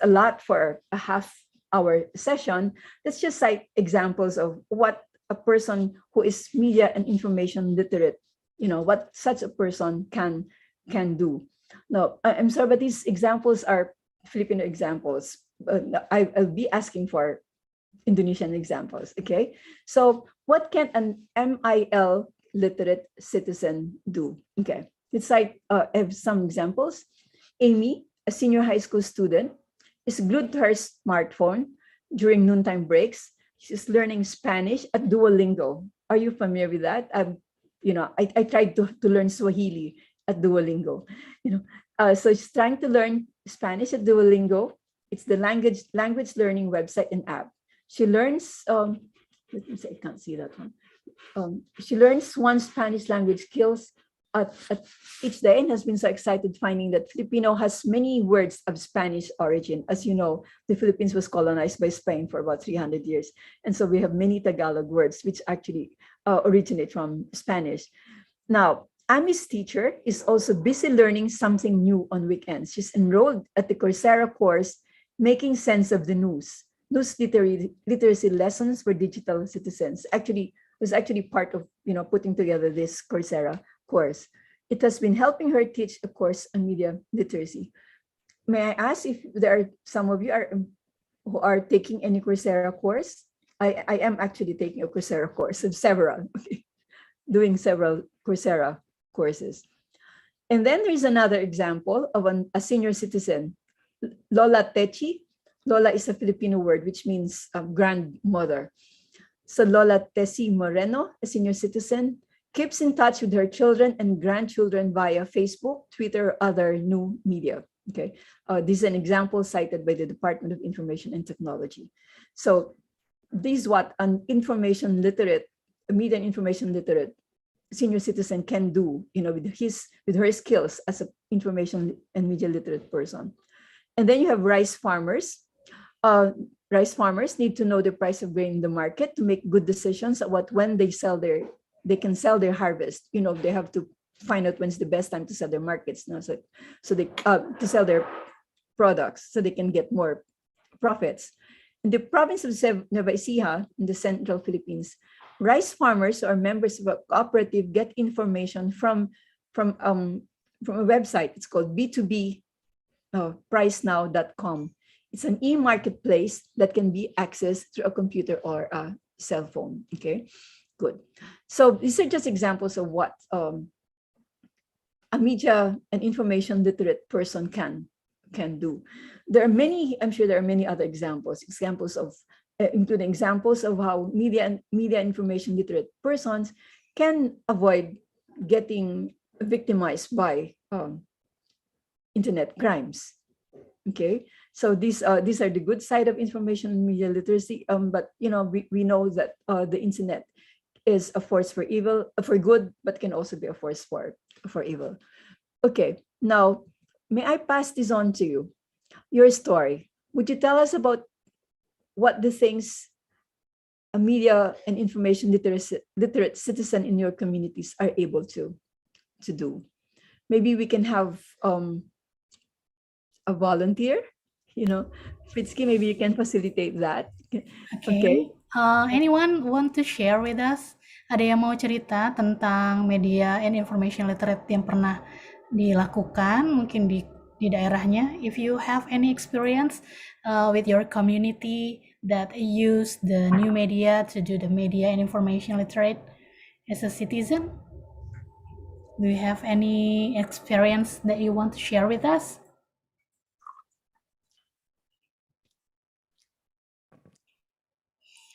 a lot for a half-hour session. Let's just cite examples of what a person who is media and information literate, what such a person can do. Now, I'm sorry, but these examples are Filipino examples. I'll be asking for Indonesian examples. Okay, so what can an MIL literate citizen do? Okay, let's cite have some examples. Amy, a senior high school student, is glued to her smartphone during noontime breaks. She's learning Spanish at Duolingo. Are you familiar with that? I tried to learn Swahili at Duolingo. So she's trying to learn Spanish at Duolingo. It's the language learning website and app. She learns, let me say, I can't see that one. She learns one Spanish language skills at each day, and has been so excited finding that Filipino has many words of Spanish origin. As you know, the Philippines was colonized by Spain for about 300 years. And so we have many Tagalog words, which actually originate from Spanish. Now, Ami's teacher is also busy learning something new on weekends. She's enrolled at the Coursera course, Making Sense of the News literacy lessons for digital citizens. Actually, was actually part of putting together this Coursera course. It has been helping her teach a course on media literacy. May I ask if there are some of you who are taking any Coursera course? I am actually taking a Coursera course of several, doing several Coursera courses. And then there's another example of a senior citizen, Lola Techi. Lola is a Filipino word which means grandmother. So Lola Tesi Moreno, a senior citizen, keeps in touch with her children and grandchildren via Facebook, Twitter, or other new media. Okay, this is an example cited by the Department of Information and Technology. So this is what an information literate, media and information literate senior citizen can do, with her skills as an information and media literate person. And then you have rice farmers. Rice farmers need to know the price of grain in the market to make good decisions about when they can sell their harvest. They have to find out when's the best time to sell their markets, so they to sell their products so they can get more profits. In the province of Nueva Ecija in the central Philippines, rice farmers or members of a cooperative get information from a website. It's called B2B pricenow.com. It's an e-marketplace that can be accessed through a computer or a cell phone. Okay, good. So these are just examples of what a media and information literate person can do. There are many, I'm sure there are many other examples of including examples of how media and information literate persons can avoid getting victimized by internet crimes. Okay, so these are the good side of information and media literacy. But we know that the internet is a force for evil, for good, but can also be a force for evil. Okay, now may I pass this on to you? Your story. Would you tell us about what the things a media and information literate citizen in your communities are able to do? Maybe we can have a volunteer, Fitsky, maybe you can facilitate that. Okay. Anyone want to share with us? Ada yang mau cerita tentang media and information literate yang pernah dilakukan mungkin di daerahnya? If you have any experience with your community that use the new media to do the media and information literate as a citizen, do you have any experience that you want to share with us?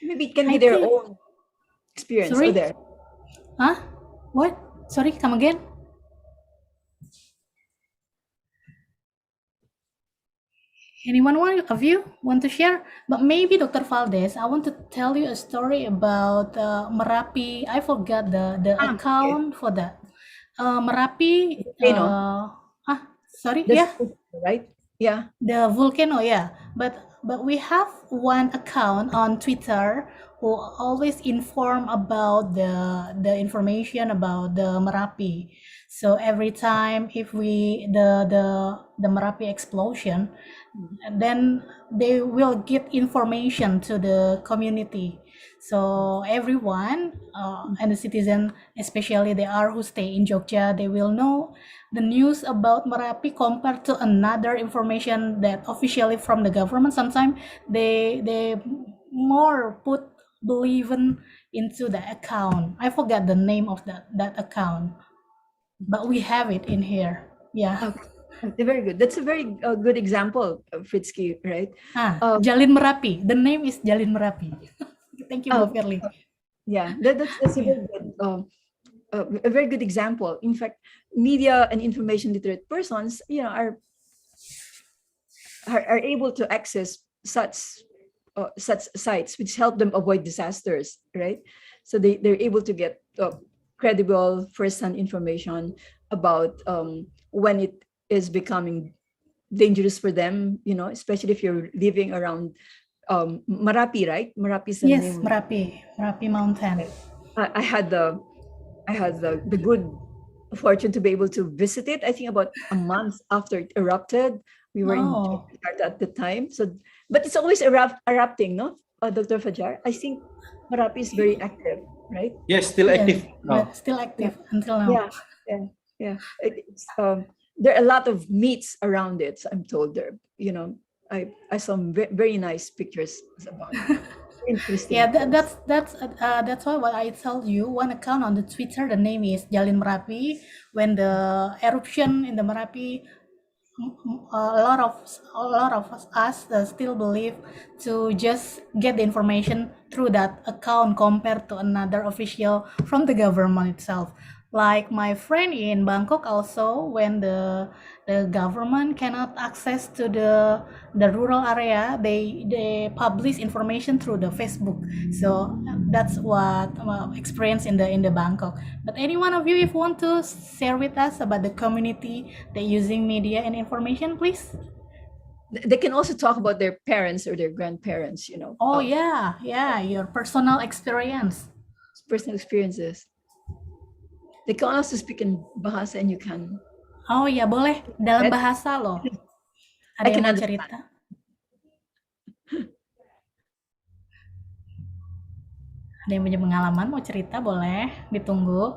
Maybe it can be their own experience. Sorry? There. Huh? What? Sorry, come again? Anyone of you want to share? But maybe Dr. Valdez, I want to tell you a story about Merapi. I forgot the account for that. Merapi. Sorry, That's yeah. Right? Yeah. The volcano, yeah. But we have one account on Twitter who always inform about the information about the Merapi. So every time if the Merapi explosion, then they will give information to the community. So everyone and the citizen, especially they are who stay in Jogja, they will know the news about Merapi compared to another information that officially from the government. Sometimes they more believing into the account. I forgot the name of that account, but we have it in here. Yeah. Okay. Very good. That's a very good example, Fritsky, right? Jalin Merapi. The name is Jalin Merapi. Thank you, Mbak Firly. Yeah, that's a very good, a very good example. In fact, media and information literate persons, are able to access such sites, which help them avoid disasters, right? So they're able to get credible first-hand information about when it is becoming dangerous for them, especially if you're living around Merapi, right? Merapi is the Yes, name. Merapi Mountain. I had the good fortune to be able to visit it. I think about a month after it erupted. We were in Jakarta at the time. So, but it's always erupting, no, Dr. Fajar? I think Merapi is very active, right? Yes, still active. Yeah, still active until now. Yeah. It's, there are a lot of meats around it. So I'm told there. I saw very nice pictures about it. Interesting. Yeah, that's why what I told you. One account on the Twitter, the name is Jalin Merapi. When the eruption in the Merapi, a lot of us still believe to just get the information through that account compared to another official from the government itself. Like my friend in Bangkok also, when the government cannot access to the rural area, they publish information through the Facebook. So that's what experience in the Bangkok. But any one of you, if you want to share with us about the community that using media and information, please. They can also talk about their parents or their grandparents, Oh yeah, your personal experience. Personal experiences. They can also speak in bahasa and you can. Oh ya, boleh dalam bahasa loh. Ada yang mau cerita? Ada yang punya pengalaman mau cerita boleh, ditunggu.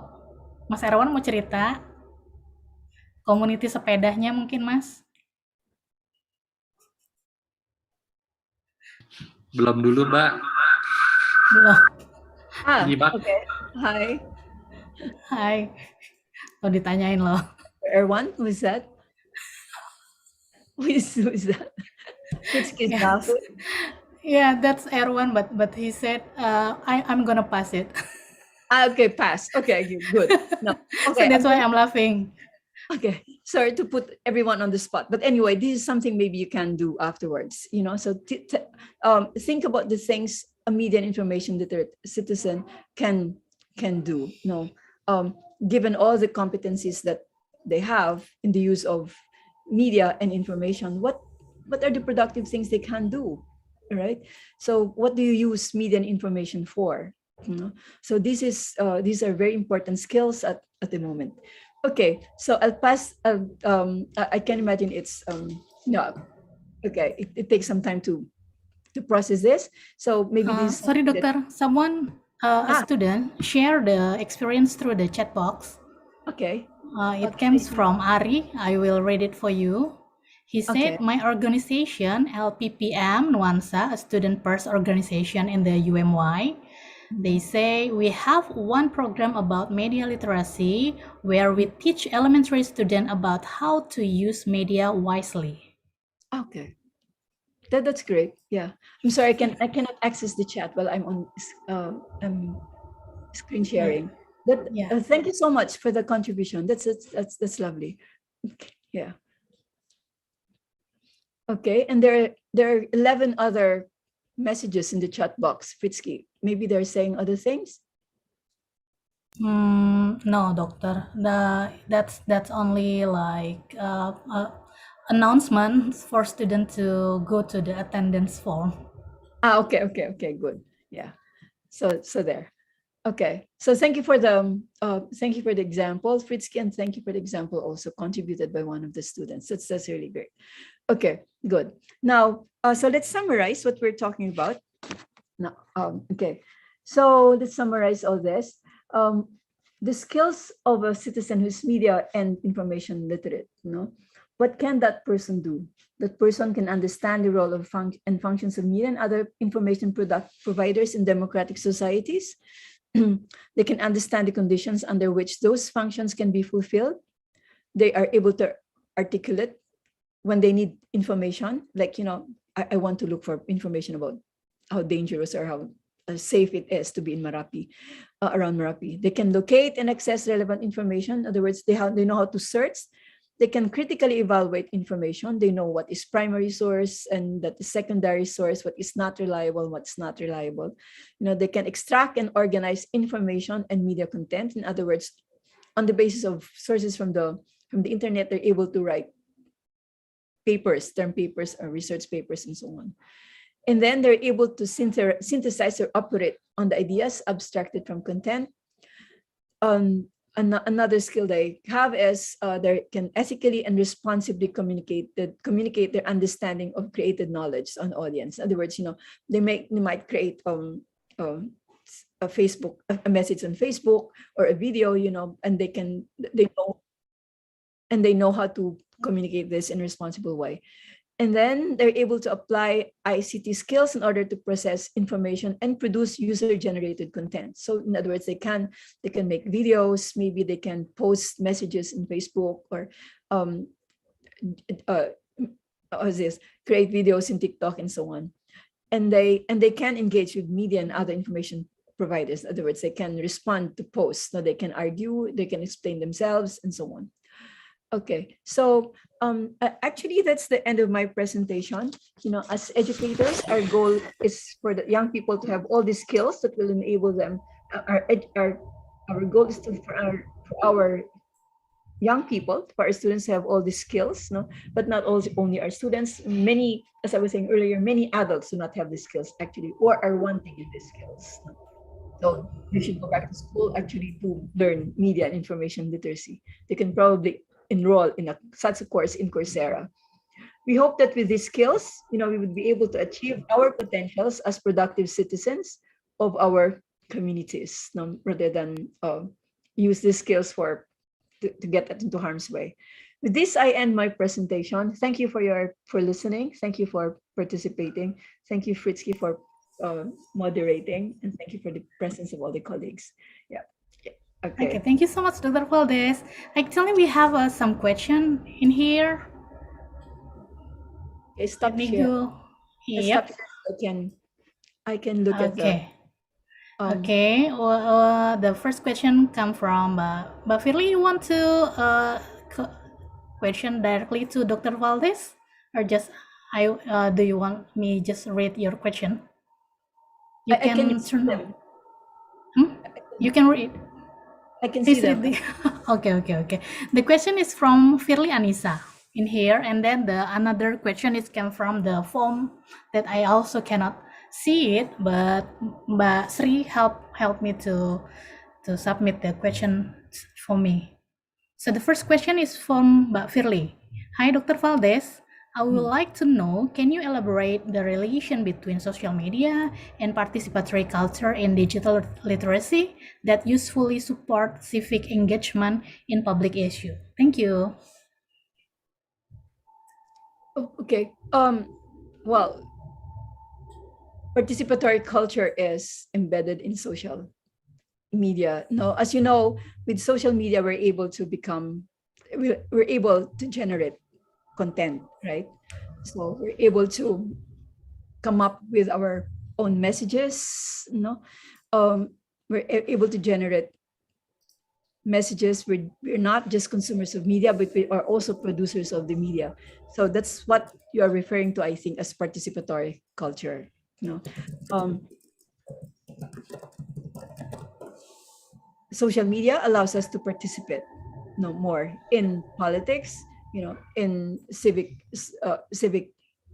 Mas Erwan mau cerita? Community sepedanya mungkin, Mas? Belum dulu, Mbak. Belum. Nyimak. Okay. Hi, Hai. Lo ditanyain loh. Erwan. Who's that? Who's that? Which kid Yes. laughing? Yeah, that's Erwan, but he said, I'm gonna pass it. Okay, pass. Okay, good. No. So Okay, that's why I'm laughing. okay. Sorry to put everyone on the spot, but anyway, this is something maybe you can do afterwards. So think about the things a media and information literate citizen can do. Given all the competencies that they have in the use of media and information, what are the productive things they can do, right? So what do you use media and information for? So these are very important skills at the moment. Okay, so I'll pass. I can imagine it's no. Okay, it takes some time to process this. So maybe this. Sorry, Doctor. Someone, a student, share the experience through the chat box. Okay. It comes from Ari. I will read it for you. He said, Okay. my organization, LPPM Nuansa, a student first organization in the UMY, they say we have one program about media literacy where we teach elementary students about how to use media wisely. Okay. That's great. Yeah. I'm sorry, I cannot access the chat while I'm on screen sharing. Thank you so much for the contribution. That's lovely. Okay, yeah. Okay, and there are 11 other messages in the chat box, Fitzky. Maybe they're saying other things. No, doctor. That's only like announcements for students to go to the attendance form. Okay, good. Yeah. So there. Okay. So thank you for the example, Fritzky, and thank you for the example also contributed by one of the students. That's really great. Okay, good. Now, so let's summarize what we're talking about. Now, okay. So let's summarize all this. The skills of a citizen who's media and information literate. What can that person do? That person can understand the role of functions of media and other information providers in democratic societies. They can understand the conditions under which those functions can be fulfilled. They are able to articulate when they need information, like, I want to look for information about how dangerous or how safe it is to be in Marapi, around Marapi. They can locate and access relevant information. In other words, they know how to search. They can critically evaluate information. They know what is primary source and that is secondary source, what is not reliable, what's not reliable. They can extract and organize information and media content. In other words, on the basis of sources from the internet, they're able to write papers, term papers, or research papers, and so on. And then they're able to synthesize or operate on the ideas abstracted from content. Another skill they have is they can ethically and responsibly communicate their understanding of created knowledge on audience. In other words, they might create a message on Facebook or a video, and they know how to communicate this in a responsible way. And then they're able to apply ICT skills in order to process information and produce user-generated content. So in other words, they can make videos, maybe they can post messages in Facebook, or create videos in TikTok and so on. And they can engage with media and other information providers. In other words, they can respond to posts. They can argue, they can explain themselves, and so on. Okay, so actually that's the end of my presentation. As educators, our goal is for the young people to have all these skills that will enable them. Our goal is for our young people, for our students to have all these skills, but not only our students. Many, as I was saying earlier, many adults do not have these skills actually, or are wanting in these skills. So they should go back to school actually to learn media and information literacy. They can probably enroll in such a course in Coursera. We hope that with these skills, we would be able to achieve our potentials as productive citizens of our communities, no, rather than use these skills to get that into harm's way. With this, I end my presentation. Thank you for listening. Thank you for participating. Thank you, Fritzky, for moderating, and thank you for the presence of all the colleagues. Yeah. Okay, thank you so much, Dr. Valdez. Actually, we have some question in here. Okay, stop Let me share. go. Stop Yep. share. I can look at the. Okay. Well, the first question come from Mbak Firly. You want to question directly to Dr. Valdez, or just do you want me just read your question? You I can turn them. You can read. I can see them. Okay. The question is from Firly Anissa in here, and then the another question is come from the form that I also cannot see it, but Mbak Sri help me to submit the question for me. So the first question is from Mbak Firly. Hi, Dr. Valdez. I would like to know, can you elaborate the relation between social media and participatory culture in digital literacy that usefully support civic engagement in public issue? Thank you. Okay. Well, participatory culture is embedded in social media. No, as you know, with social media, we're able to generate content, right? So we're able to come up with our own messages. We're able to generate messages. We're not just consumers of media, but we are also producers of the media. So that's what you are referring to, I think, as participatory culture. Social media allows us to participate more in politics, in civic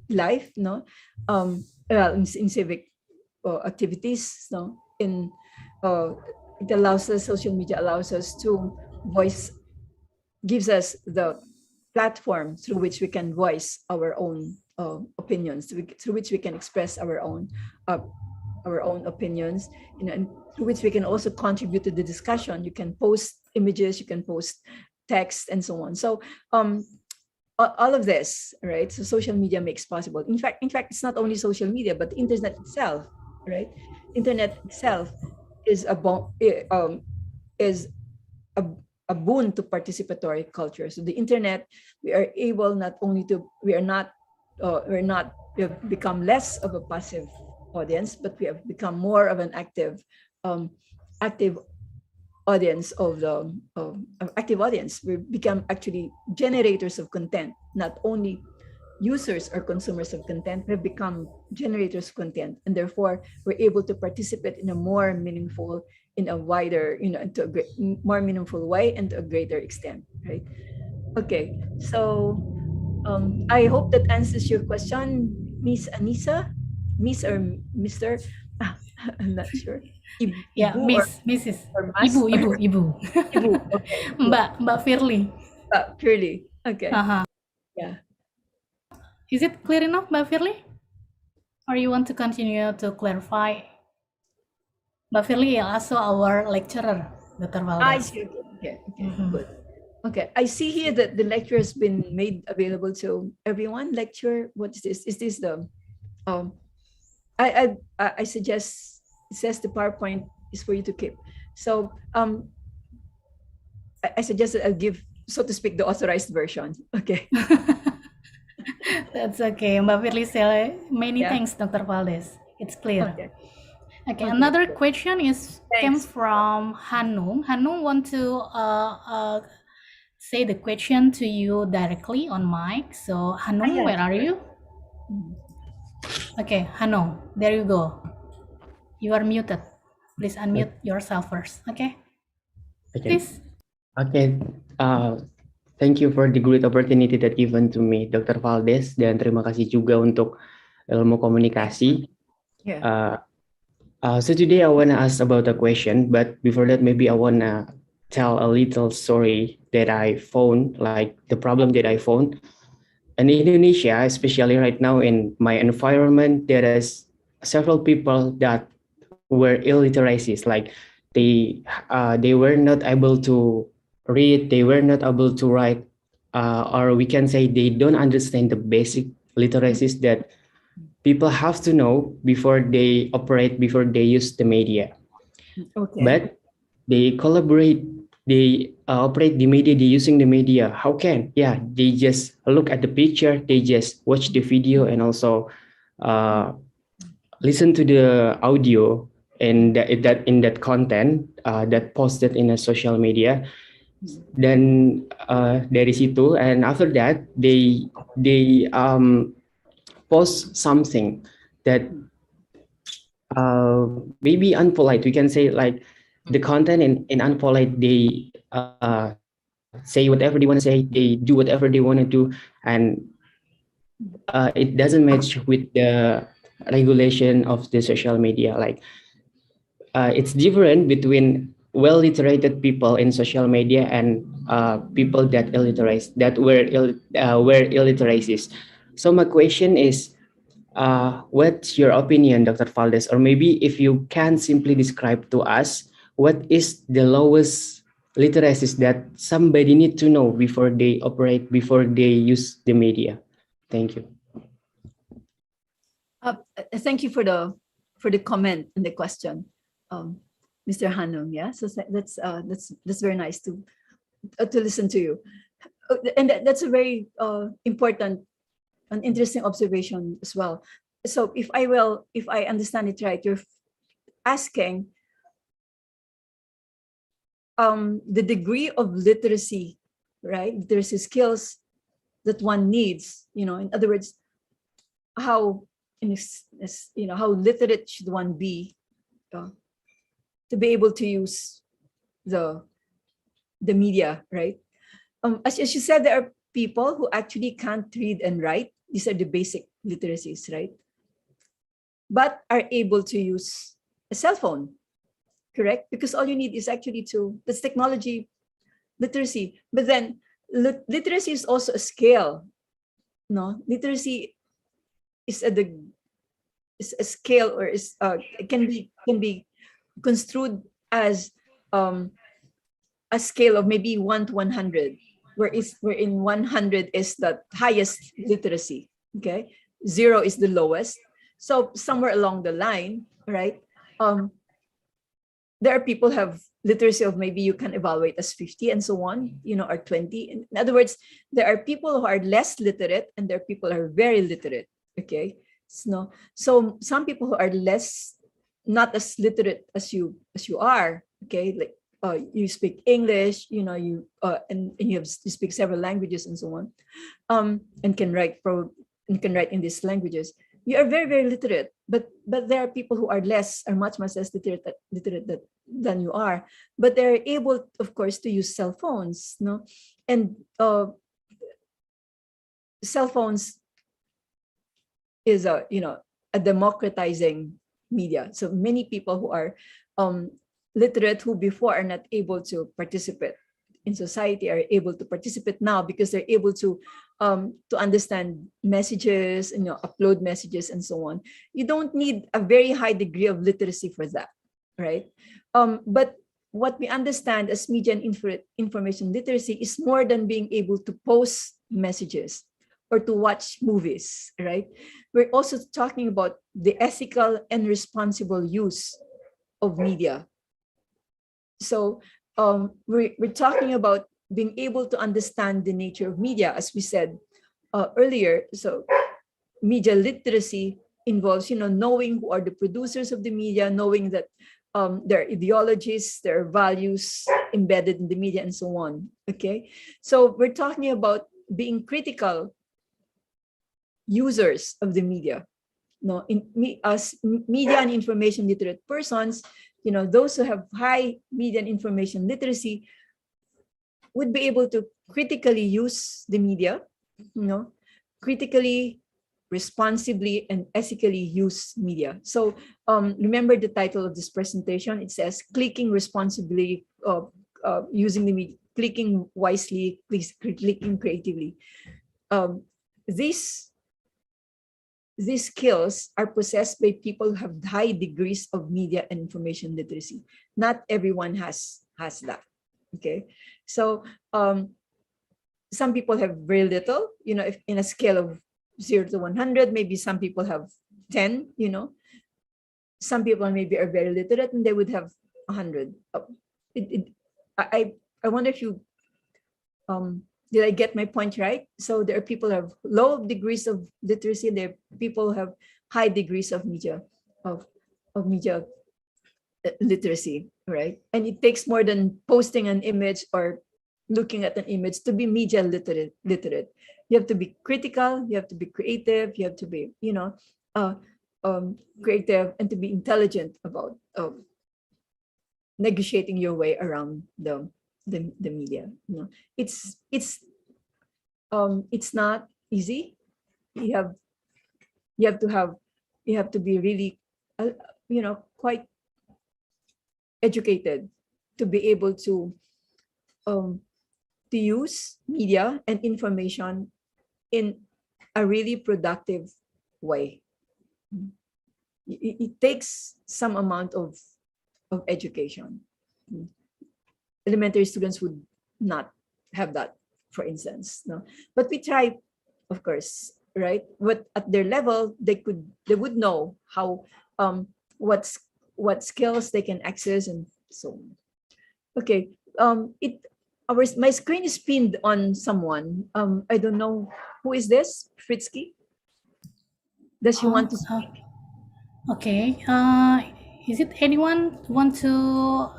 life, in civic activities. It allows us, social media allows us to voice, gives us the platform through which we can voice our own opinions, through which we can express our own opinions, and through which we can also contribute to the discussion. You can post images, you can post text, and so on. So all of this, right? So social media makes possible. In fact, it's not only social media, but the internet itself, right? Internet itself is a boon to participatory culture. So the internet, we have become less of a passive audience, but we have become more of an active audience active audience. We become actually generators of content, not only users or consumers of content. We've become generators of content, and therefore we're able to participate in a more meaningful, in a wider, into a more meaningful way and to a greater extent, right? Okay, so I hope that answers your question, Miss Anissa, Miss or Mr. I'm not sure. Mrs. Ibu. Okay. Mbak Firly. Firly. Okay. Yeah. Is it clear enough, Mbak Firly? Or you want to continue to clarify? Mbak Firly is also our lecturer, Dr. Valdez. I see. Okay. Good. Okay, I see here that the lecture has been made available to everyone. Lecture, what is this? Is this the? I suggest, it says the PowerPoint is for you to keep. So I suggest that I'll give, so to speak, the authorized version. Okay. That's okay, Mbak Firly. Many thanks, Dr. Valdez. It's clear. Okay. Another question came from Hanung. Hanung want to say the question to you directly on mic. So Hanung, where are you? Okay, Hanung, there you go. You are muted. Please unmute yourself first. Okay. Please. Okay. Thank you for the great opportunity that given to me, Dr. Valdez, dan terima kasih juga untuk ilmu komunikasi. So today I want to ask about a question, but before that, maybe I want to tell a little story that I found, like the problem that I found. In Indonesia, especially right now in my environment, there is several people that were illiteracies, like they were not able to read, they were not able to write, or we can say they don't understand the basic literacies that people have to know before they operate, before they use the media. Okay. But they collaborate, they operate the media, they using the media. How can? Yeah, they just look at the picture, they just watch the video, and also listen to the audio, and that in that content that posted in a social media. Then dari situ, and after that they post something that maybe unpolite. We can say like the content in unpolite. They say whatever they want to say. They do whatever they want to do, and it doesn't match with the regulation of the social media. Like it's different between well literated people in social media and people that were illiteracies. So my question is, what's your opinion, Dr. Valdes? Or maybe if you can simply describe to us what is the lowest literacies that somebody need to know before they operate, before they use the media. Thank you. Thank you for the comment and the question, Mr. Hanum. Yeah, so that's very nice to listen to you, and that's a very important and interesting observation as well. So if I understand it right, you're asking the degree of literacy, right? Literacy skills that one needs. In other words, how how literate should one be to be able to use the media, right? As you said, there are people who actually can't read and write. These are the basic literacies, right? But are able to use a cell phone, correct? Because all you need is actually that's technology literacy. But then literacy is also a scale. No, literacy is a scale, or can be construed as a scale of maybe 1 to 100, wherein 100 is the highest literacy. Okay, 0 is the lowest. So somewhere along the line, right? There are people who have literacy of maybe you can evaluate as 50 and so on, or 20. In other words, there are people who are less literate and there are people who are very literate. Okay, so some people who are not as literate as you are. Okay, like you speak English, and you speak several languages and so on, and can write in these languages. You are very, very literate, but there are people who are much less literate than you are, but they're able, of course, to use cell phones, and cell phones is a democratizing media. So many people who are literate, who before are not able to participate in society, are able to participate now because they're able to understand messages and upload messages and so on. You don't need a very high degree of literacy for that, right? But what we understand as media and information literacy is more than being able to post messages or to watch movies, right? We're also talking about the ethical and responsible use of media. So we're talking about being able to understand the nature of media, as we said earlier. So media literacy involves, knowing who are the producers of the media, knowing that there are ideologies, there are values embedded in the media, and so on. Okay, so we're talking about being critical users of the media. As media and information literate persons, those who have high media and information literacy would be able to critically use the media, critically, responsibly, and ethically use media. So remember the title of this presentation. It says clicking responsibly, using the media, clicking wisely, clicking creatively. These these skills are possessed by people who have high degrees of media and information literacy. Not everyone has that. Okay, so some people have very little. If in a scale of 0 to 100, maybe some people have 10. Some people maybe are very literate and they would have 100. I wonder if you did I get my point right? So there are people who have low degrees of literacy, and there are people who have high degrees of media literacy, right? And it takes more than posting an image or looking at an image to be media literate. You have to be critical, you have to be creative, you have to be, creative, and to be intelligent about negotiating your way around the media. It's not easy. You have to be really quite educated to be able to use media and information in a really productive way. It takes some amount of education. Elementary students would not have that, for instance. No, but we try, of course, right? But at their level, they would know how what skills they can access and so on. Okay, my screen is pinned on someone. I don't know who is this. Fritzky. Does she want to speak? Okay. Is it anyone want to?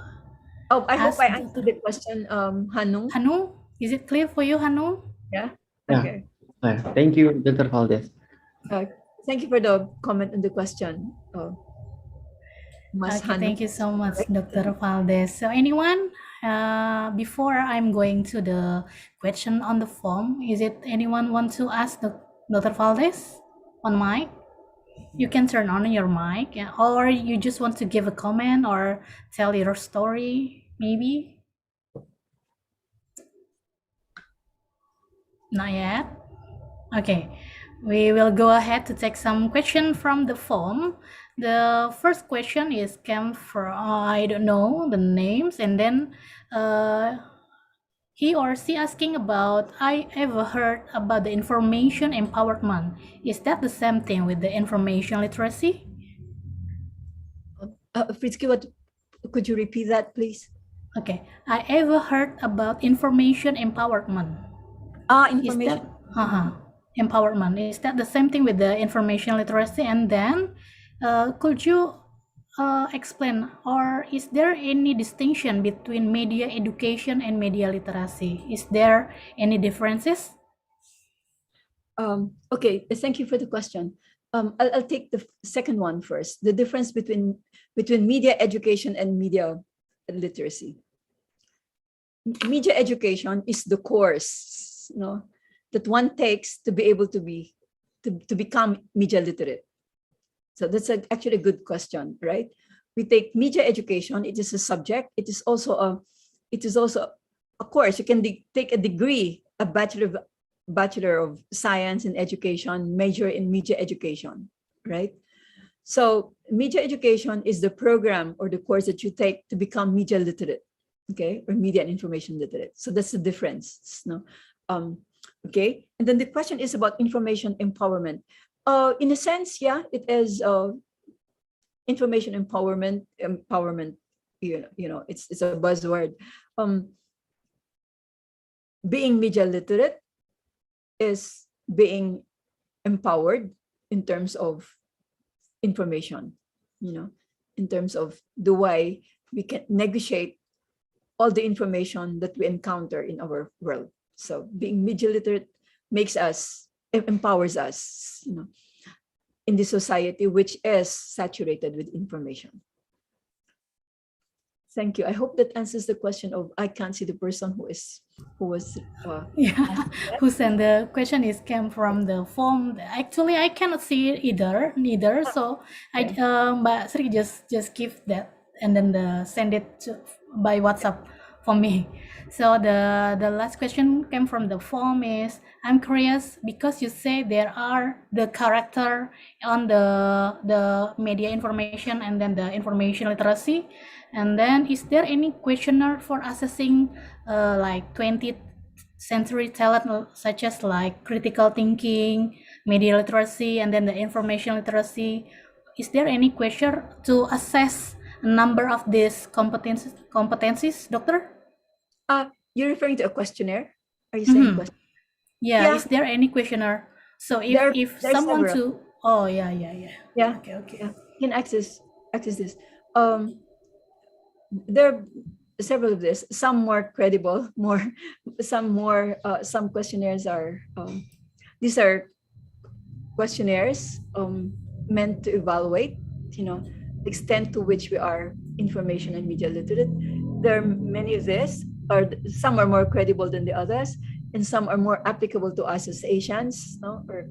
Oh, I hope ask I answered the question, Hanu. Hanu, is it clear for you, Hanu? Yeah. Yeah. Okay. Thank you, Dr. Valdez. Thank you for the comment on the question. Mas Okay, Hanu. thank you so much, Dr. Valdez. So anyone, before I'm going to the question on the form, is it anyone want to ask Dr. Valdez on mic? You can turn on your mic, or you just want to give a comment or tell your story, maybe? Not yet? Okay, we will go ahead to take some question from the form. The first question is came from, I don't know the names, and then he or she asking about, I ever heard about the information empowerment. Is that the same thing with the information literacy? Fritzky, what could you repeat that, please? Okay, I ever heard about information empowerment. Information. Is that, empowerment, is that the same thing with the information literacy? And then could you explain, or is there any distinction between media education and media literacy? Is there any differences? Okay, thank you for the question. I'll take the second one first. The difference between media education and media literacy. Media education is the course, that one takes to be able to become media literate. So that's actually a good question, right? We take media education. It is a subject. It is also a course. You can take a degree, a bachelor of science in education, major in media education, right? So media education is the program or the course that you take to become media literate, okay, or media and information literate. So that's the difference. Okay, and then the question is about information empowerment. In a sense, yeah, it is information empowerment. It's a buzzword. Being media literate is being empowered in terms of information, in terms of the way we can negotiate all the information that we encounter in our world. So being media literate empowers us, in the society which is saturated with information. Thank you. I hope that answers the question of, I can't see the person who was yeah, who sent the question came from the form. Actually, I cannot see it neither. So okay. Mbak Sri just give that and then send it by WhatsApp for me. So the last question came from the form is, I'm curious because you say there are the character on the media information and then the information literacy, and then is there any questionnaire for assessing like 20th century talent such as like critical thinking, media literacy, and then the information literacy? Is there any question to assess a number of these competencies, doctor? You're referring to a questionnaire? Are you saying question? Yeah, Yeah. is there any questionnaire? So if There are someone several. to, oh yeah. Yeah. Okay. Yeah. You can access this. There are several of this. Some more credible, some questionnaires are these are questionnaires meant to evaluate, the extent to which we are information and media literate. There are many of this, or some are more credible than the others, and some are more applicable to us as Asians, no, or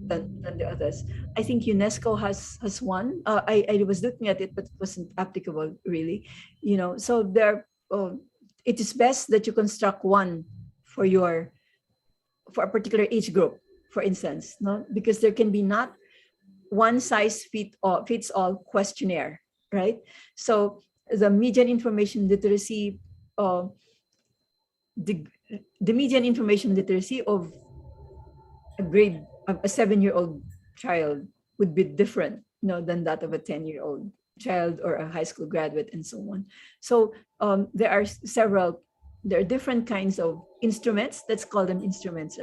than the others. I think UNESCO has one. I was looking at it, but it wasn't applicable really. So there. It is best that you construct one for a particular age group, for instance, no, because there can be not one size fits all questionnaire, right? So the median information literacy, the median information literacy of a 7-year-old child would be different, than that of a 10-year-old child or a high school graduate, and so on. So there are different kinds of instruments. Let's call them instruments,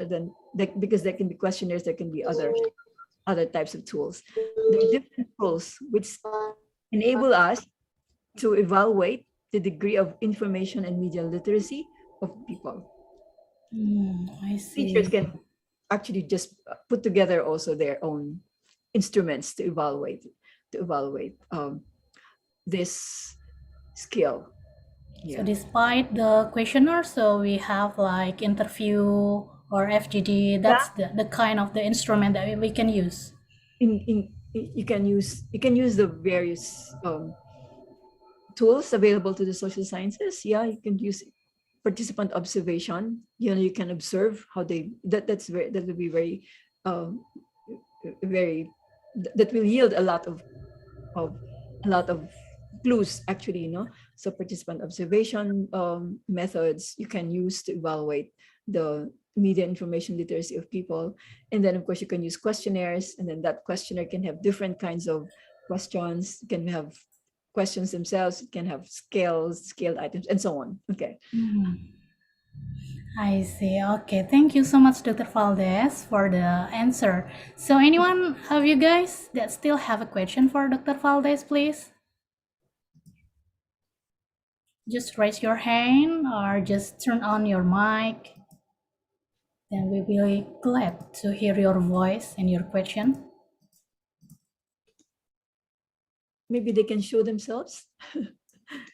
because there can be questionnaires, there can be other types of tools. There are different tools which enable us to evaluate the degree of information and media literacy of people. I see. Teachers can actually just put together also their own instruments to evaluate this skill. Yeah. So despite the questionnaire, so we have like interview or FGD. That's the kind of the instrument that we can use. You can use the various tools available to the social sciences. Yeah, you can use participant observation. You can observe how they that will be very that will yield a lot of clues actually. So participant observation methods you can use to evaluate the media information literacy of people. And then of course you can use questionnaires, and then that questionnaire can have different kinds of questions. It can have questions themselves, it can have scaled items, and so on. Okay. I see. Okay, thank you so much, Dr. Valdez, for the answer. So anyone of you guys that still have a question for Dr. Valdez, please? Just raise your hand or just turn on your mic. Then we'll be glad to hear your voice and your question. Maybe they can show themselves.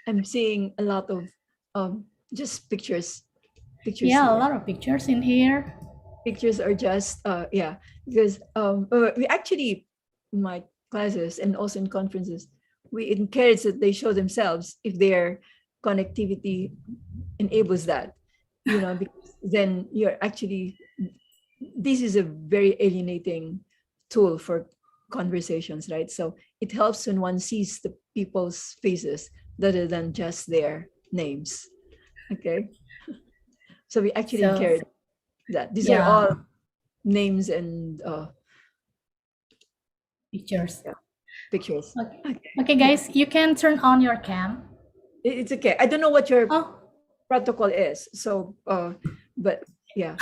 I'm seeing a lot of just pictures. Yeah, a lot of pictures in here. Pictures are just because we actually, in my classes and also in conferences, we encourage that they show themselves if their connectivity enables that, because then you're actually, this is a very alienating tool for conversations, right? So it helps when one sees the people's faces rather than just their names. Okay. So we actually encourage that. These are all names and pictures. Yeah, pictures. Okay, guys, you can turn on your cam. It's okay. I don't know what your protocol is. So, but yeah.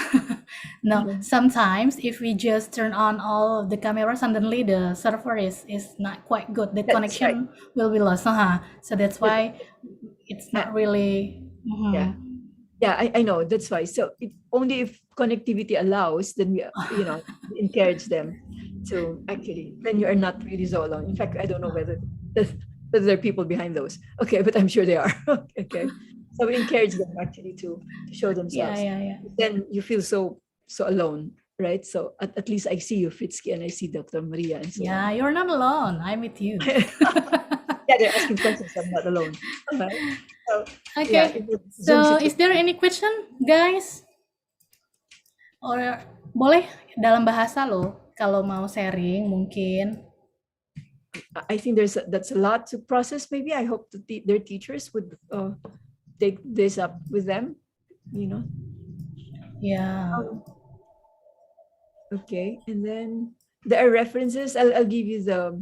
No, sometimes if we just turn on all of the cameras, suddenly the server is not quite good. The connection will be lost. So that's why it's not really. Yeah, I know. That's why. So only if connectivity allows, then we encourage them to actually. Then you are not really so alone. In fact, I don't know whether there are people behind those. Okay, but I'm sure they are. Okay. So we encourage them actually to show themselves. Yeah. Then you feel so alone, right? So at least I see you, Fitzky, and I see Dr. Maria, and so on. You're not alone. I'm with you. Yeah, they're asking questions. I'm not alone. Alright. So, Okay. yeah, it was Zoom So, situation. is there any question, guys? Or boleh dalam bahasa loh, kalau mau sharing mungkin. I think that's a lot to process. Maybe I hope their teachers would take this up with them. You know. Yeah. Okay, and then there are references. I'll give you the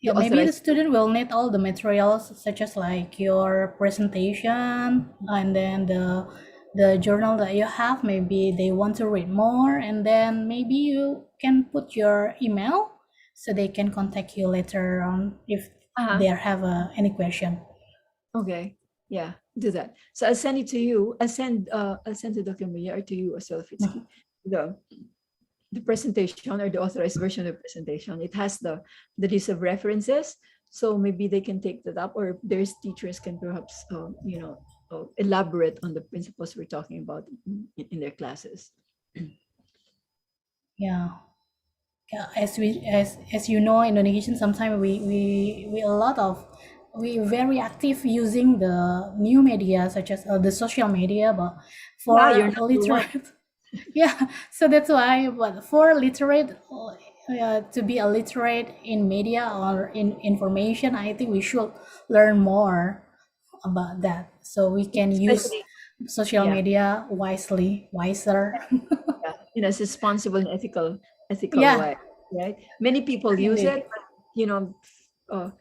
Yeah, maybe the authorized. student will need all the materials such as like your presentation and then the journal that you have. Maybe they want to read more, and then maybe you can put your email so they can contact you later on if they have any question. Okay, yeah, do that. So I'll send it to you. I'll send to Dr. Maria or to you as well, Fitzky, the presentation or the authorized version of the presentation. It has the list of references, so maybe they can take that up, or their teachers can perhaps elaborate on the principles we're talking about in their classes. Yeah. Yeah, as you know, Indonesian sometimes we very active using the new media such as the social media, but for you're not the one. literate, yeah. So that's why, but for literate, to be a literate in media or in information, I think we should learn more about that so we can use Especially, social yeah. media wiser. Yeah, in a responsible and ethical Yeah. way, right? Many people use Indeed. it, but,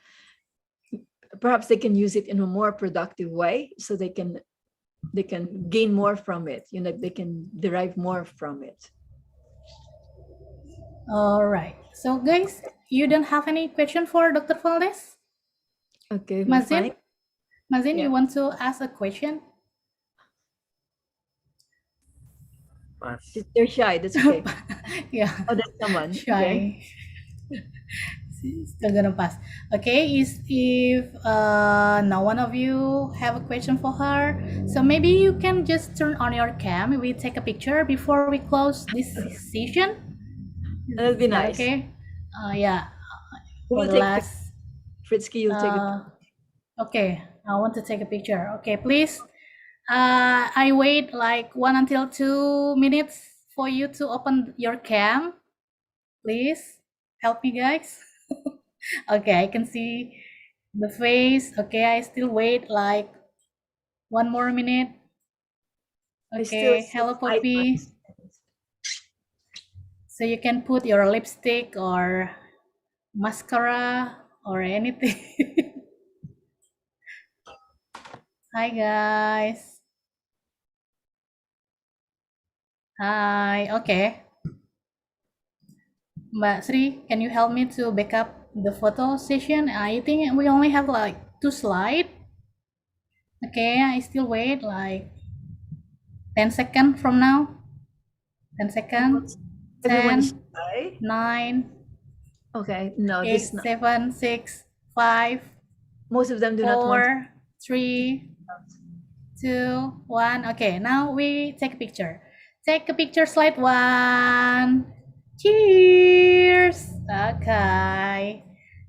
perhaps they can use it in a more productive way, so they can gain more from it. They can derive more from it. All right. So guys, you don't have any question for Dr. Valdez? Okay, we're fine. Mazin, Yeah. you want to ask a question? They're shy. That's okay. Yeah. Oh, there's someone. Shy. Okay. Still gonna pass. Okay, if no one of you have a question for her, so maybe you can just turn on your cam. We take a picture before we close this session. That'd be nice. Okay. Yeah. We'll For the take last. Fritzky, you'll take it. Okay, I want to take a picture. Okay, please. I wait like 1 until 2 minutes for you to open your cam. Please help me, guys. Okay, I can see the face. Okay, I still wait like 1 more minute. Okay, hello, Poppy. So you can put your lipstick or mascara or anything. Hi, guys. Hi, okay. Mbak Sri, can you help me to back up the photo session? I think we only have like 2 slides. Okay, I still wait like 10 seconds from now. 10 seconds. 10, 9. Okay, no, 8, this 7, 6, 5. Most of them do not want. 4, 3, 2, 1. Okay, now we take a picture. Take a picture, slide 1. Cheers. Okay.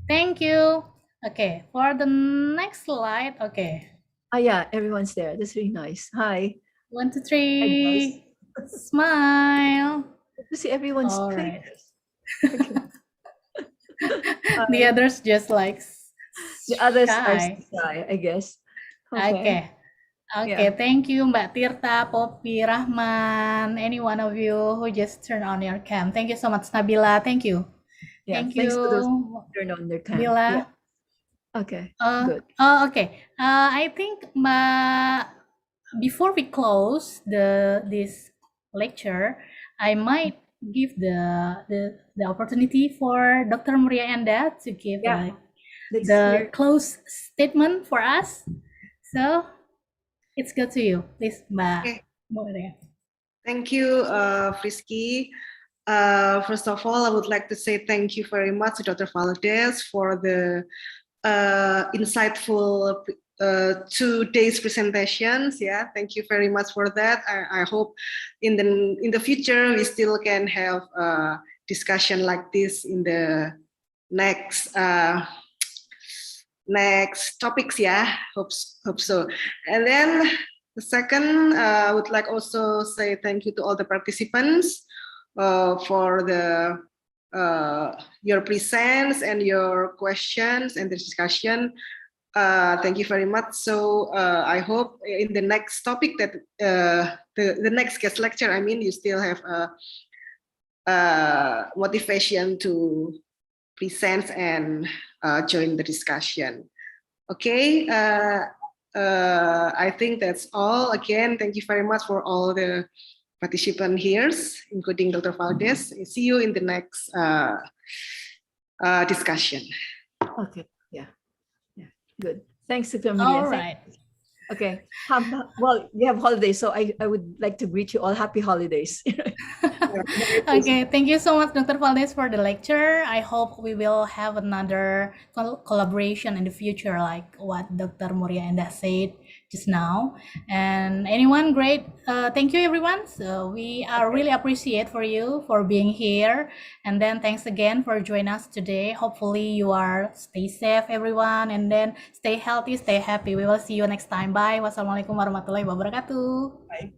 Thank you. Okay, for the next slide. Okay. Yeah, everyone's there. That's really nice. Hi. 1, 2, 3. Smile. Good to see everyone's All face. right. The others just like the others shy. are shy, I guess. Okay. Okay, thank you, Mbak Tirta, Poppy, Rahman, any one of you who just turned on your cam. Thank you so much, Nabila. Thank you. Thanks to those who turned on their cam. Bila. Yeah. Okay, good. Okay. I think before we close this lecture, I might give the opportunity for Dr. Maria Enda to give the close statement for us. So it's good to you, please, Mbak Maria. Thank you, Frisky. First of all, I would like to say thank you very much to Dr. Valdez for the insightful 2 days presentations. Yeah, thank you very much for that. I hope in the future we still can have a discussion like this in the next next topics. Yeah, hope so. And then the second, I would like also say thank you to all the participants for your presence and your questions and the discussion. Thank you very much. So I hope in the next topic that the next guest lecture, I mean, you still have motivation to present and join the discussion. Okay, I think that's all. Again, thank you very much for all the participants here, including Dr. Valdez. See you in the next discussion. Okay. Yeah. Good. Thanks, Dr. All Amelia. right. Okay. Well, we have holidays, so I would like to greet you all happy holidays. Okay, thank you so much, Dr. Valdez, for the lecture. I hope we will have another collaboration in the future, like what Dr. Muria Endah said just now. And anyone, great. Thank you, everyone. So we are really appreciate for you for being here. And then thanks again for joining us today. Hopefully you are stay safe, everyone, and then stay healthy, stay happy. We will see you next time. Bye. Wassalamualaikum warahmatullahi wabarakatuh. Bye.